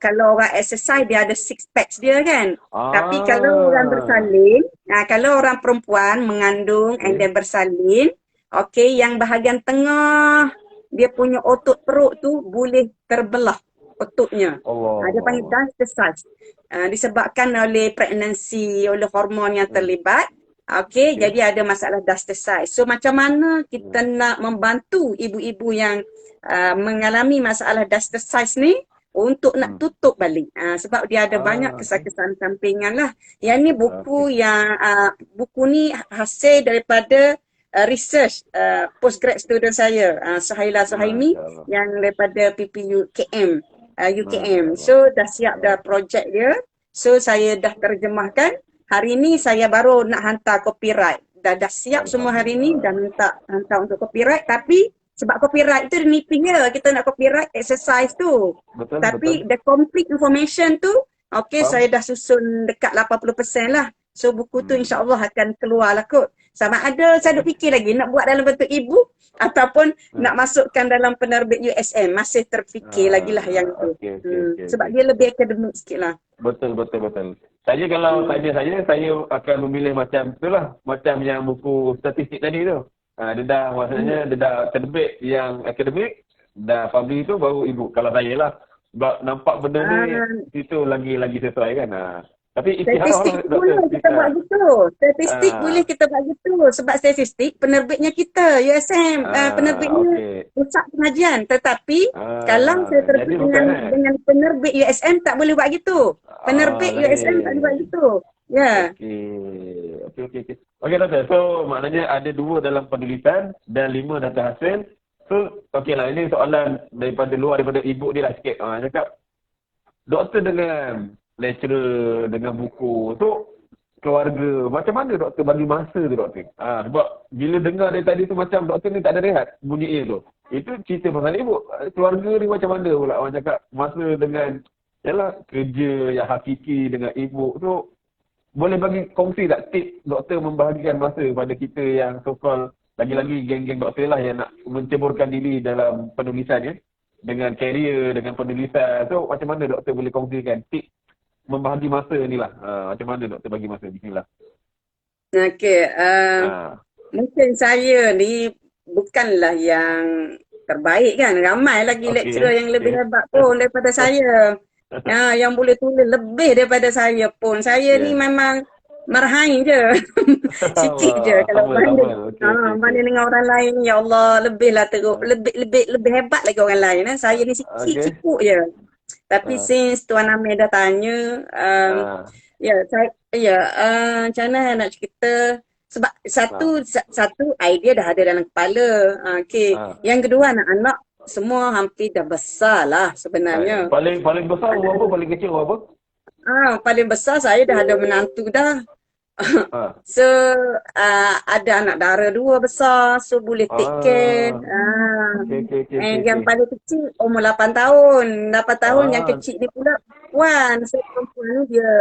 kalau orang exercise dia ada six packs dia kan. Tapi kalau orang bersalin, kalau orang perempuan mengandung and then bersalin, okey, yang bahagian tengah dia punya otot perut tu boleh terbelah ototnya. Dia panggil diastasis. Disebabkan oleh pregnancy, oleh hormon yang terlibat. Okey, jadi ada masalah diastasis. So macam mana kita nak membantu ibu-ibu yang mengalami masalah diastasis ni untuk nak tutup balik. Sebab dia ada banyak kesan-kesan sampingan lah. Yang ni buku ni hasil daripada research postgrad student saya, Suhaila Suhaimi yang daripada PPU KM, UKM. So dah siap dah projek dia. So saya dah terjemahkan. Hari ni saya baru nak hantar copyright. Dah siap semua hari ni, dah minta hantar untuk copyright. Tapi sebab copyright tu niping je. Kita nak copyright exercise tu. Tapi the complete information tu, okey, saya dah susun dekat 80% lah. So buku tu insyaAllah akan keluar lah kot. Sama ada saya duk fikir lagi nak buat dalam bentuk e-book ataupun nak masukkan dalam penerbit USM. Masih terfikir lagi lah yang tu. Sebab dia lebih akademik sikit lah. Betul. Saya kalau tanya saya akan memilih macam itulah. Macam yang buku statistik tadi tu. Dia dah maksudnya dia dah terbit yang akademik, dah publish tu baru e-book. Kalau saya lah. Sebab nampak benda ni itu lagi sesuai kan. Tapi istiharah Statistik lah doktor. boleh kita buat gitu. Statistik boleh kita buat gitu. Sebab statistik penerbitnya kita, USM, penerbitnya Okey. pusat pengajian. Tetapi kalau saya Jadi terbit bukan dengan penerbit USM tak boleh buat gitu. Penerbit USM tak boleh buat lain. gitu. Ya. Okey. Okey doktor, so maknanya ada 2 dalam penulisan dan 5 data hasil. So, okeylah ini soalan daripada luar daripada ibu dia lah sikit. Cakap, doktor dengan lecturer, dengan buku tu keluarga, macam mana doktor bagi masa tu doktor? Sebab bila dengar dari tadi tu macam doktor ni tak ada rehat bunyi tu. Itu cerita pasal ibu. Keluarga ni macam mana pula orang cakap masa dengan yalah kerja yang hakiki dengan ibu tu, boleh bagi kongsi tak tip doktor membahagikan masa pada kita yang so-called lagi-lagi geng-geng doktor lah yang nak menceburkan diri dalam penulisan ya. Dengan karier, dengan penulisan. So macam mana doktor boleh kongsikan tip membahagi masa ni lah. Macam mana doktor bagi masa? Bismillah. Okey. Ah, Mungkin saya ni bukanlah yang terbaik kan. Ramai lagi lecturer yang lebih okey. hebat pun daripada saya. Yang boleh tulis lebih daripada saya pun. Saya ni Ya. memang marhain je. Sikit je kalau Sama-sama. banding. Okey. Banding dengan orang lain, ya Allah, lebihlah teruk. Lebih hebat lagi orang lain. Saya ni sikit Okey. cukup je. Tapi Ah, since Tuan Amir dah tanya, ah, ya, macam mana saya nak cerita? Sebab ah, satu idea dah ada dalam kepala. Okey. ah. Yang kedua anak-anak semua hampir dah besar lah sebenarnya. Paling besar umur apa? Paling kecil umur apa? Paling besar saya dah ada menantu dah. Ah. So, ada anak dara dua besar, so boleh take care. Ah. Yang Okey. paling kecil umur 8 tahun. 8 tahun yang Ah, kecil ni pula puan. So, perempuan ni dia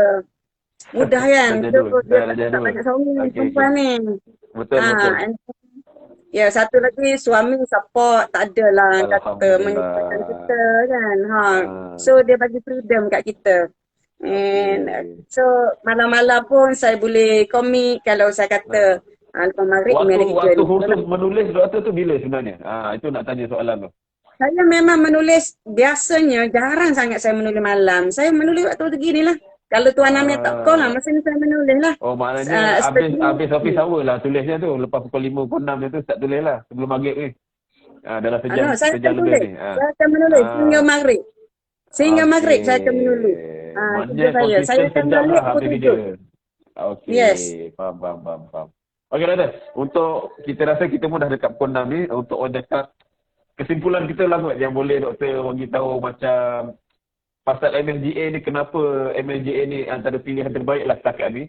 mudah kan. dah So, jadul. dia Dah tak jadul. banyak suami Okey. perempuan ni. Betul. And ya, satu lagi suami support, tak adalah kata menyusahkan Alhamdulillah. kita kan. Ah, So dia bagi freedom kat kita. And okey. so malam-malam pun saya boleh komik kalau saya Nah. kata lepas maghrib Waktu Umi ada kerja waktu ni. khusus menulis doktor tu bila sebenarnya? Itu nak tanya soalan tu. Saya memang menulis, biasanya jarang sangat saya menulis malam. Saya menulis waktu begini lah. Kalau Tuan Amir tak call lah, Ah, masa ni saya menulis lah. maknanya Especially, habis office hour lah tulisnya tu. Lepas pukul 5 pukul 6 dia tu start tulis lah sebelum maghrib ni. Dalam saya akan sejam lebih tulis. ni. Saya akan menulis sehingga Ah, maghrib. Sehingga maghrib saya akan menulis. Kerja maknanya saya. Saya konsisten akan sejam balik lah pukul habis kerja. 7. Yes. Faham. Okey doktor, untuk kita rasa kita pun dah dekat pukul 6 ni untuk orang cakap kesimpulan kita lah kot yang boleh doktor bagi tahu macam pasal MSGA ni, kenapa MSGA ni antara pilihan terbaik lah setakat ni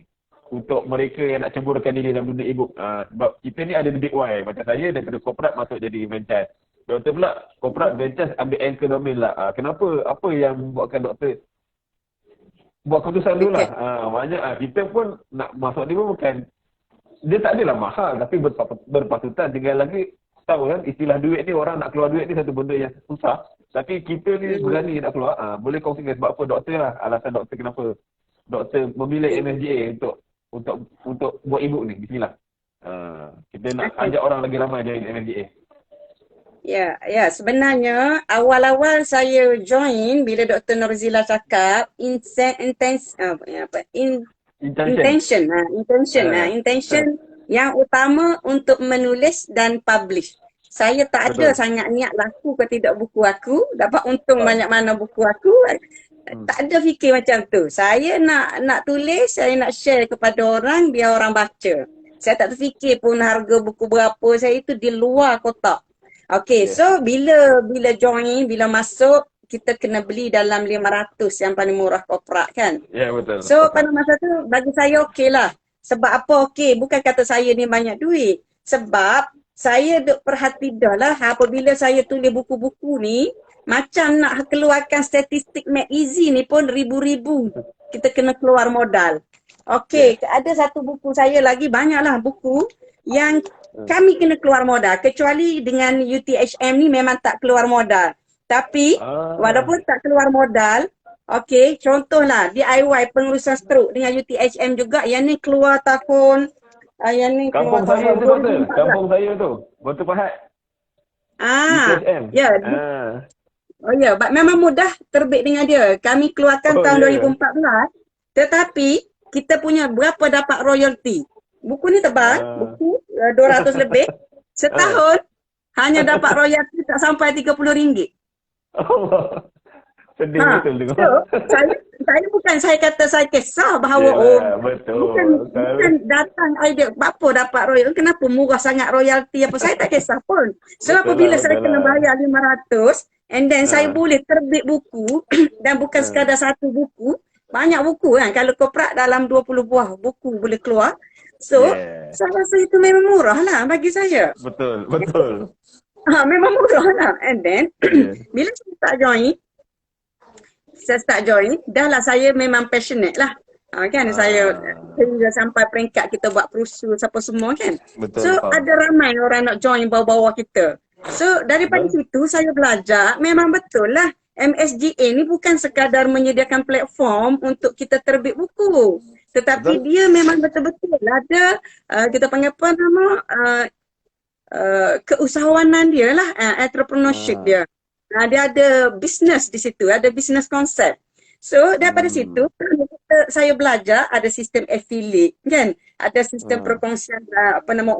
untuk mereka yang nak cemburkan diri dalam dunia e-book. Sebab kita ni ada the big why. Macam saya daripada korporat masuk jadi franchise. Doktor pula korporat franchise ambil anchor domain lah. Kenapa? Apa yang buatkan doktor buat keputusan dulu lah. Okay. Maknanya kita pun nak masuk ni pun bukan, dia tak adalah mahal tapi berpatutan. Tinggal lagi tahu kan istilah duit ni, orang nak keluar duit ni satu benda yang susah. Tapi kita ni berani nak keluar. Boleh kongsikan sebab apa doktor lah, alasan doktor kenapa doktor memilih MSGA untuk buat e-book ni. Bismillah. Kita nak Okay. ajak orang lagi ramai join MSGA. Ya, sebenarnya awal-awal saya join bila Dr. Norzila cakap Intention. intention yang utama untuk menulis dan publish. Saya tak ada Betul. sangat niat laku ke tidak buku aku, dapat untung banyak mana buku aku. Tak ada fikir macam tu. Saya nak tulis, saya nak share kepada orang biar orang baca. Saya tak terfikir pun harga buku berapa, saya itu di luar kotak. Okay, so bila join, bila masuk, kita kena beli dalam 500 yang paling murah korporat kan. Ya, betul. So pada masa tu bagi saya okey lah. Sebab apa okey? Bukan kata saya ni banyak duit. Sebab saya duk perhati dah lah apabila saya tulis buku-buku ni, macam nak keluarkan statistik Make Easy ni pun ribu-ribu. Kita kena keluar modal. Okey, ada satu buku saya lagi, banyaklah buku yang kami kena keluar modal. Kecuali dengan UTHM ni memang tak keluar modal. Tapi walaupun tak keluar modal, okey, contohlah DIY pengurusan stroke dengan UTHM juga, yang ni keluar tahun yang ni keluar Kampung saya tahun tu doktor. 2014. Kampung saya tu. Batu Pahat. UTHM. Ya. Oh ya, memang mudah terbit dengan dia. Kami keluarkan tahun 2014. Tetapi kita punya berapa dapat royalty. Buku ni tebal, buku 200 lebih. Setahun hanya dapat royalty tak sampai RM30. Sedih betul tu. So, saya bukan saya kata saya kisah bahawa betul. bukan datang idea apa dapat royalty, kenapa murah sangat royalty apa, saya tak kisah pun. So apabila saya kena bayar 500 and then saya boleh terbit buku dan bukan sekadar satu buku, banyak buku kan, kalau korporat dalam 20 buah buku boleh keluar. So saya rasa itu memang murah lah bagi saya. Betul. Memang murah lah. And then bila saya start join, dah lah saya memang passionate lah. Kan saya hingga sampai peringkat kita buat perusul siapa semua kan. Betul, so ada ramai orang nak join bawah-bawah kita. So daripada situ saya belajar memang betul lah MSGA ni bukan sekadar menyediakan platform untuk kita terbit buku. Tetapi dia memang betul-betul ada kita panggil apa nama keusahawanan dia lah, entrepreneurship dia. Dia ada business di situ, ada business konsep. So daripada situ saya belajar ada sistem affiliate kan, ada sistem perkongsian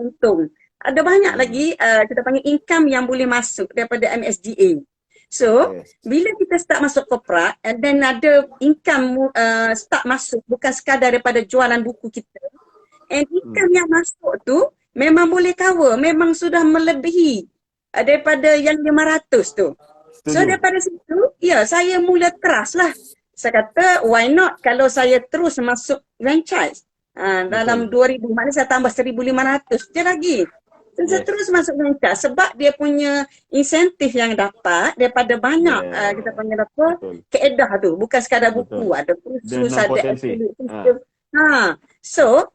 untung. Ada banyak lagi kita panggil income yang boleh masuk daripada MSGA. So bila kita start masuk korporat and then ada income start masuk bukan sekadar daripada jualan buku kita. And income yang masuk tu memang boleh cover, memang sudah melebihi daripada yang 500 tu. So daripada situ, saya mula trust lah. Saya kata, why not kalau saya terus masuk franchise dalam 2000, maknanya saya tambah 1,500 je lagi. So saya terus masuk franchise sebab dia punya insentif yang dapat daripada banyak kita panggil apa, keedah tu. Bukan sekadar buku, ada kursus, ada affiliate system. So,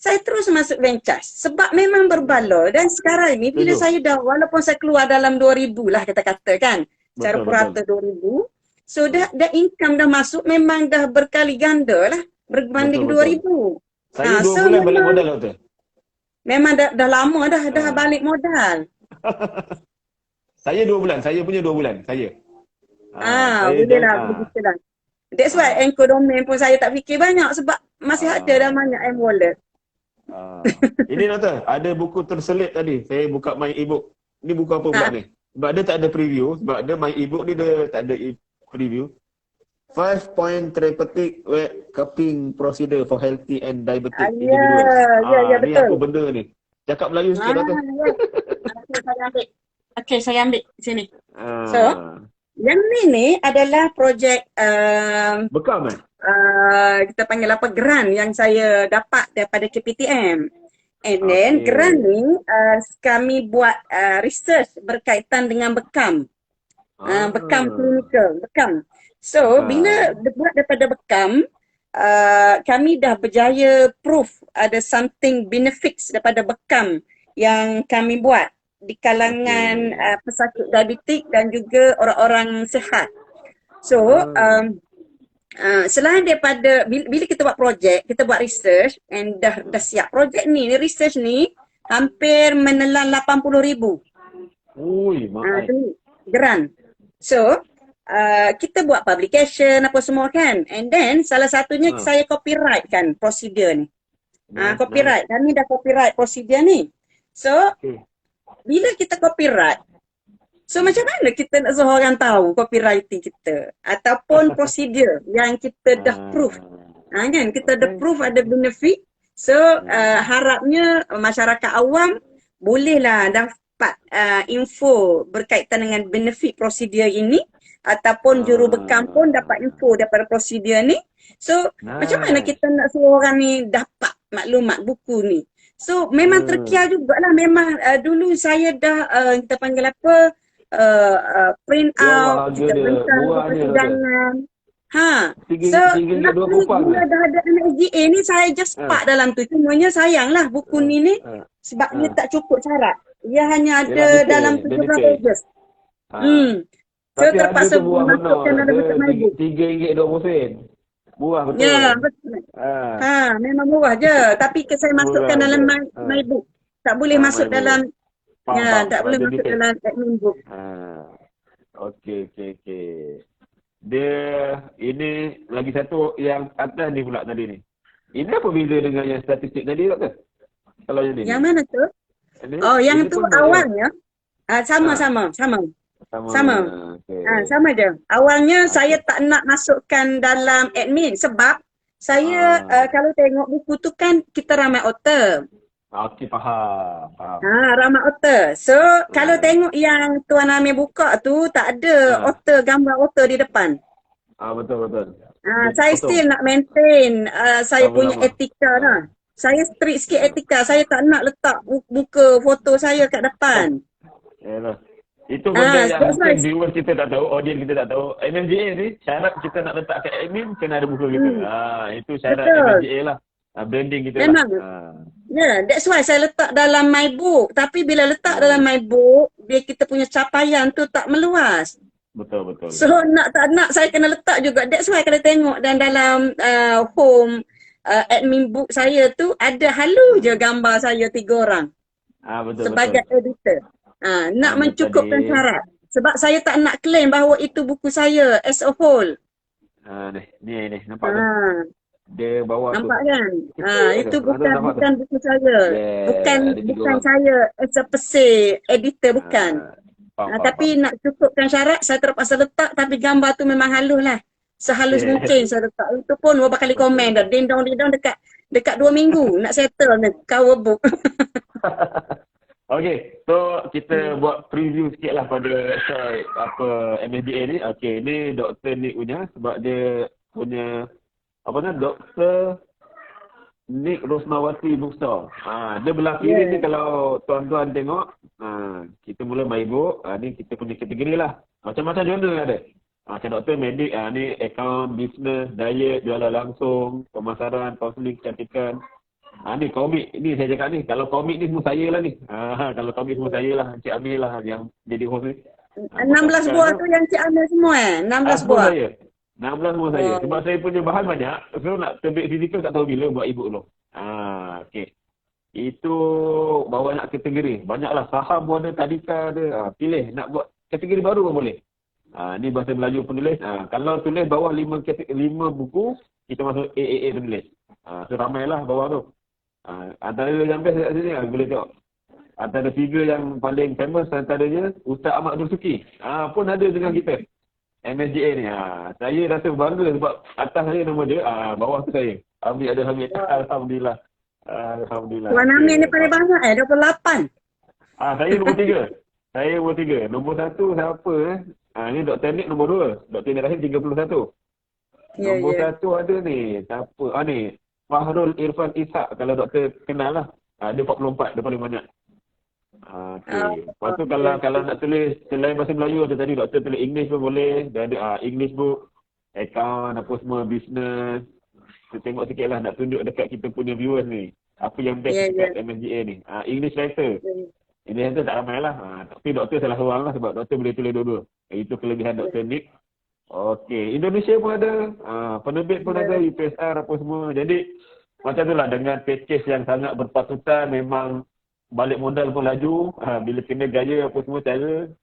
saya terus masuk franchise sebab memang berbaloi dan sekarang ni bila saya dah, walaupun saya keluar dalam 2000 lah kita kata kan, secara purata 2000, so dah income dah masuk memang dah berkali ganda lah berbanding 2000. Saya 2 bulan balik modal tu. Memang dah lama dah balik modal. Saya 2 bulan, saya punya 2 bulan, saya. Boleh lah begitu lah. That's why Anchor Domain pun saya tak fikir banyak sebab masih ada dah banyak M-Wallet. Ini Doktor, ada buku terselit tadi. Saya buka my ebook. Ini buku apa pula ni? Sebab dia tak ada preview. Sebab dia my ebook ni dia tak ada preview. 5-point therapeutic weight cupping procedure for healthy and diabetic individuals. Ya, betul. Ni apa benda ni? Cakap Melayu sikit Doktor. Okey, saya ambil sini. So, yang ni adalah projek bekam kita panggil apa, grant yang saya dapat daripada KPTM. And then grant ni kami buat research berkaitan dengan bekam. Bekam klinikal, bekam. So bila buat daripada bekam, kami dah berjaya proof ada something benefits daripada bekam yang kami buat di kalangan pesakit diabetik dan juga orang-orang sihat. So selain daripada bila kita buat projek, kita buat research and dah siap projek ni, research ni hampir menelan 80,000. Ui, mahal. Grant. So kita buat publication apa semua kan, and then salah satunya saya copyright kan prosedur ni. Copyright, kami dah copyright prosedur ni. So bila kita copyright, so macam mana kita nak suruh orang tahu copywriting kita ataupun prosedur yang kita dah proof. Kan kita dah proof ada benefit. So harapnya masyarakat awam bolehlah dapat info berkaitan dengan benefit prosedur ini, ataupun juru bekam pun dapat info daripada prosedur ni. So macam mana kita nak suruh orang ni dapat maklumat buku ni. So memang terkiar jugalah. Memang dulu saya dah kita panggil apa, print out, kita bentang persidangan. So bila dah ada MSGA ni saya just part dalam tu. Cumanya sayanglah buku ni sebab dia tak cukup syarat. Dia hanya ada dalam 17 pages. So terpaksa masukkan dalam bentuk MyBook. RM3.20. Murah betul. Ya, betul. Memang murah je. Tapi saya masukkan dalam MyBook. Tak boleh masuk dalam tak boleh masuk dalam admin book. Okey. Dia ini lagi satu yang atas ni pula tadi ni. Ini apa beza dengan yang statistik tadi doktor? Kalau yang Yang ni. mana tu? Oh, Ini yang tu pun ada. awalnya. Sama, Ha, sama, sama. sama. Sama. Okey. Sama je. Awalnya saya Okey. tak nak masukkan dalam admin sebab saya Ah, kalau tengok buku tu kan kita ramai author. okey faham, faham. Ramai author. So, kalau Ha, tengok yang Tuan Amir buka tu tak ada ha. author, gambar author di depan. Betul betul. Dia Saya potong. still nak maintain saya punya Sama-sama. etika lah. Ah, Saya strict sikit ya. etika. Saya tak nak letak muka foto saya kat depan. Yalah. Itu benda yang That's why. mungkin viewers kita tak tahu, audience kita tak tahu. MFGA ni syarat kita nak letak kat admin kena ada muka kita. Hmm, Itu syarat betul. MFGA lah. Branding kita lah. Memang. That's why saya letak dalam my book. Tapi bila letak dalam my book, dia kita punya capaian tu tak meluas. Betul betul. So nak tak nak saya kena letak juga. That's why kalau tengok dan dalam home admin book saya tu ada halu je gambar saya 3 orang Betul sebagai betul. editor. Nak Dia mencukupkan tadi syarat. Sebab saya tak nak claim bahawa itu buku saya as a whole. ni nampak tu. Ah, Dia bawah tu. Nampak kan? Kecil Itu tu. Nampak tu. bukan buku saya. Bukan Ada 3 bukan orang. saya as a per se editor bukan. Faham. Tapi nak cukupkan syarat saya terpaksa letak tapi gambar tu memang halus lah. Sehalus mungkin saya letak. Itu pun beberapa kali komen dah. Ding dong dekat 2 minggu nak settle ni cover book. Okey, so kita buat preview sikit lah pada MSDA ni. Okey, ni Dr. Nick punya sebab dia punya apa nama Dr. Nick Rosmawati Bookstore. Dia belah kiri ni kalau tuan-tuan tengok, kita mula my book. Ni kita punya kategori lah. Macam-macam jurnal ada. Macam doktor, medik, ni account, business, diet, jualan langsung, pemasaran, kaunseling, kecantikan. Ni komik. Ni saya cakap ni. Kalau komik ni semua saya lah ni. Kalau komik semua saya lah. Encik Amir lah yang jadi host ni. 16 buah tu yang Cik Amir semua 16 Semua buah. saya. 16 semua saya. Sebab saya punya bahan banyak. So nak terbit fizikal tak tahu bila buat ebook tu. Okey. Itu bawa nak kategori. Banyaklah saham pun ada, tadika ada. Pilih nak buat kategori baru pun boleh. Ni bahasa Melayu penulis. Kalau tulis bawah 5 buku, kita masuk AAA penulis. So ramailah bawah tu. Antara yang best kat sini boleh tengok. Antara figure yang paling famous antaranya Ustaz Ahmad Nur Suki. Pun ada dengan kita. MSGA ni. Saya rasa bangga sebab atas saya nama dia, bawah tu saya. Hamid ada Hamid. Alhamdulillah. Alhamdulillah. Tuan Amir ni paling banyak 28. Saya nombor 3. Saya nombor 3. Nombor 1 siapa ni Dr. Nick nombor 2. Dr. Nick Rahim 31. Nombor 1 ada ni. Siapa? Ni. Fahrul Irfan Ishak. Kalau doktor kenal lah. Dia 44. Dia paling banyak. Okey. Lepas tu kalau nak tulis selain bahasa Melayu tu tadi doktor tulis English pun boleh. Dia ada English book, account, apa semua, business. Kita tengok sikit lah nak tunjuk dekat kita punya viewers ni. Apa yang best dekat MSGA ni. English writer. English writer tak ramai lah. Tapi doktor salah seorang lah sebab doktor boleh tulis dua-dua. Itu kelebihan Dr. Nick. Okey. Indonesia pun ada. Penerbit pun ada. UPSR apa semua. Jadi macam tu lah dengan package yang sangat berpatutan memang balik modal pun laju, bila kena gaya apa semua cara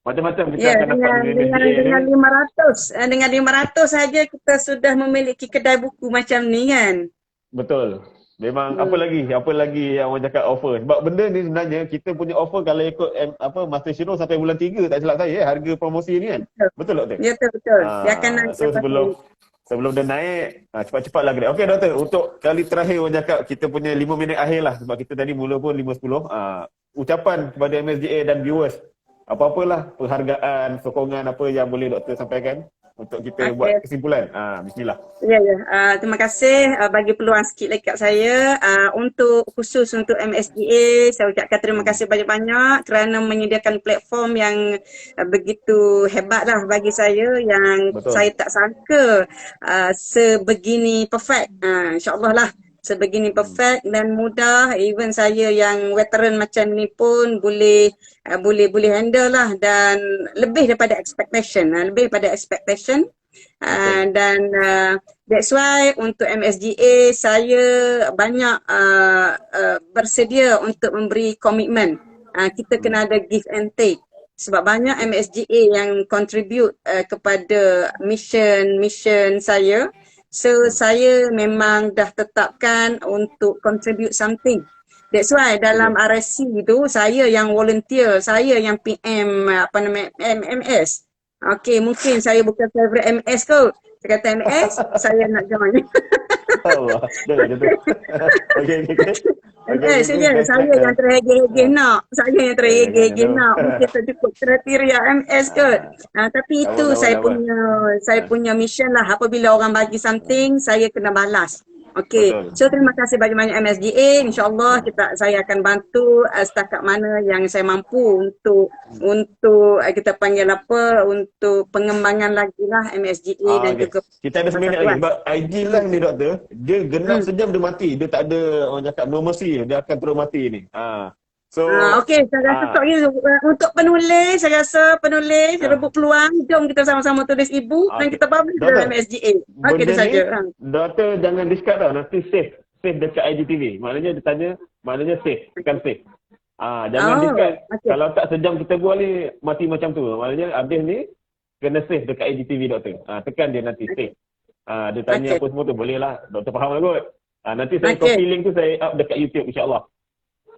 macam-macam kita akan dapat dengan 500 dengan 500 saja kita sudah memiliki kedai buku macam ni kan. Betul. Memang apa lagi yang orang cakap offer. Sebab benda ni sebenarnya kita punya offer kalau ikut Master Shiro sampai bulan 3 tak silap saya harga promosi ni kan. Betul tak? Ya betul. Dia akan naik so sebelum dia naik, cepat-cepatlah kedai. Okey doktor, untuk kali terakhir orang cakap kita punya 5 minit akhir lah. Sebab kita tadi mula pun 5.10. Ucapan kepada MSGA dan viewers. Apa-apalah penghargaan, sokongan apa yang boleh doktor sampaikan untuk kita buat kesimpulan. Bismillah. Ya. Terima kasih bagi peluang sikit lagi kat saya. Khusus untuk MSGA, saya ucapkan terima kasih banyak-banyak kerana menyediakan platform yang begitu hebat lah bagi saya yang saya tak sangka sebegini perfect. InsyaAllah lah sebegini perfect dan mudah. Even saya yang veteran macam ni pun boleh handle lah dan lebih daripada expectation. Dan that's why untuk MSGA saya banyak bersedia untuk memberi komitmen. Kita kena ada give and take. sebab banyak MSGA yang contribute kepada mission saya. So saya memang dah tetapkan untuk contribute something. That's why dalam Betul. RSC itu saya yang volunteer, saya yang PM apa nama MMS. Okey, mungkin saya bukan favorite MS kot. Saya kata MS, saya nak join. Allah. Dah macam tu. Okey, okey, okey. Okey, okey, okey. Saya, Best, best. saya yang terhege-hege nak. Saya yang terhege-hege Macam tu. nak. Mungkin tak cukup kriteria MS kot. Tapi Tak apa, itu tak apa, tak apa. saya punya mission lah. Apabila orang bagi something, saya kena balas. Okey. Betul. So terima kasih banyak-banyak MSGA. InsyaAllah saya akan bantu setakat mana yang saya mampu untuk kita panggil apa, untuk pengembangan lagi lah MSGA dan Okay. juga Kita ada 9 minit lagi. Sebab IG live ni doktor, dia genap Hmm. sejam dia mati. Dia tak ada orang cakap no mercy. Dia akan terus mati ni. So, Okey, saya rasa tak untuk penulis, saya rasa penulis rebut peluang, jom kita sama-sama tulis e-book dan okay. kita publish Doktor, dalam MSGA. Okey, itu benda ni, saja. doktor jangan discard tau. Nanti save. Save dekat IGTV. Maknanya dia tanya, maknanya save. Tekan save. Jangan discard. Okay. Kalau tak sejam kita buat ni, mati macam tu. Maknanya habis ni, kena save dekat IGTV doktor. Tekan dia nanti, save. Dia tanya apa semua tu, boleh lah. Doktor faham lah kot. Nanti saya copy link tu, saya up dekat YouTube insyaAllah.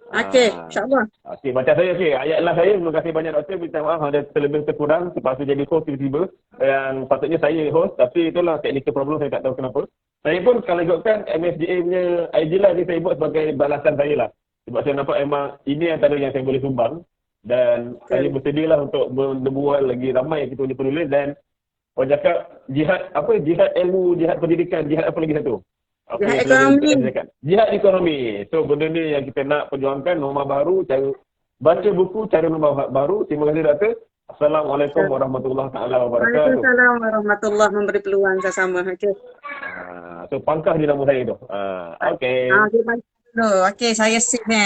Okey, insyaAllah. Okey, macam saya ayat lah saya. Terima kasih banyak doktor. Minta maaf ada terlebih terkurang. Terpaksa jadi host tiba-tiba. Yang patutnya saya host. Tapi itulah technical problem, saya tak tahu kenapa. Saya pun kalau ikutkan MSGA punya IG lah ni saya buat sebagai balasan saya lah. Sebab saya nampak memang ini antara yang saya boleh sumbang. Dan saya bersedia lah untuk berbual lagi ramai kita boleh penulis. Dan orang cakap jihad ilmu, jihad pendidikan, jihad apa lagi satu? Jihad ekonomi. Jihad ekonomi. So benda ni yang kita nak perjuangkan, norma baru, cara baca buku, cara norma baru. Terima kasih doktor. Assalamualaikum warahmatullahi taala wabarakatuh. Waalaikumsalam warahmatullahi memberi peluang sama-sama. Okey. So pangkah di nama saya tu. Okey. Okey, saya sip ni.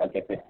Okey.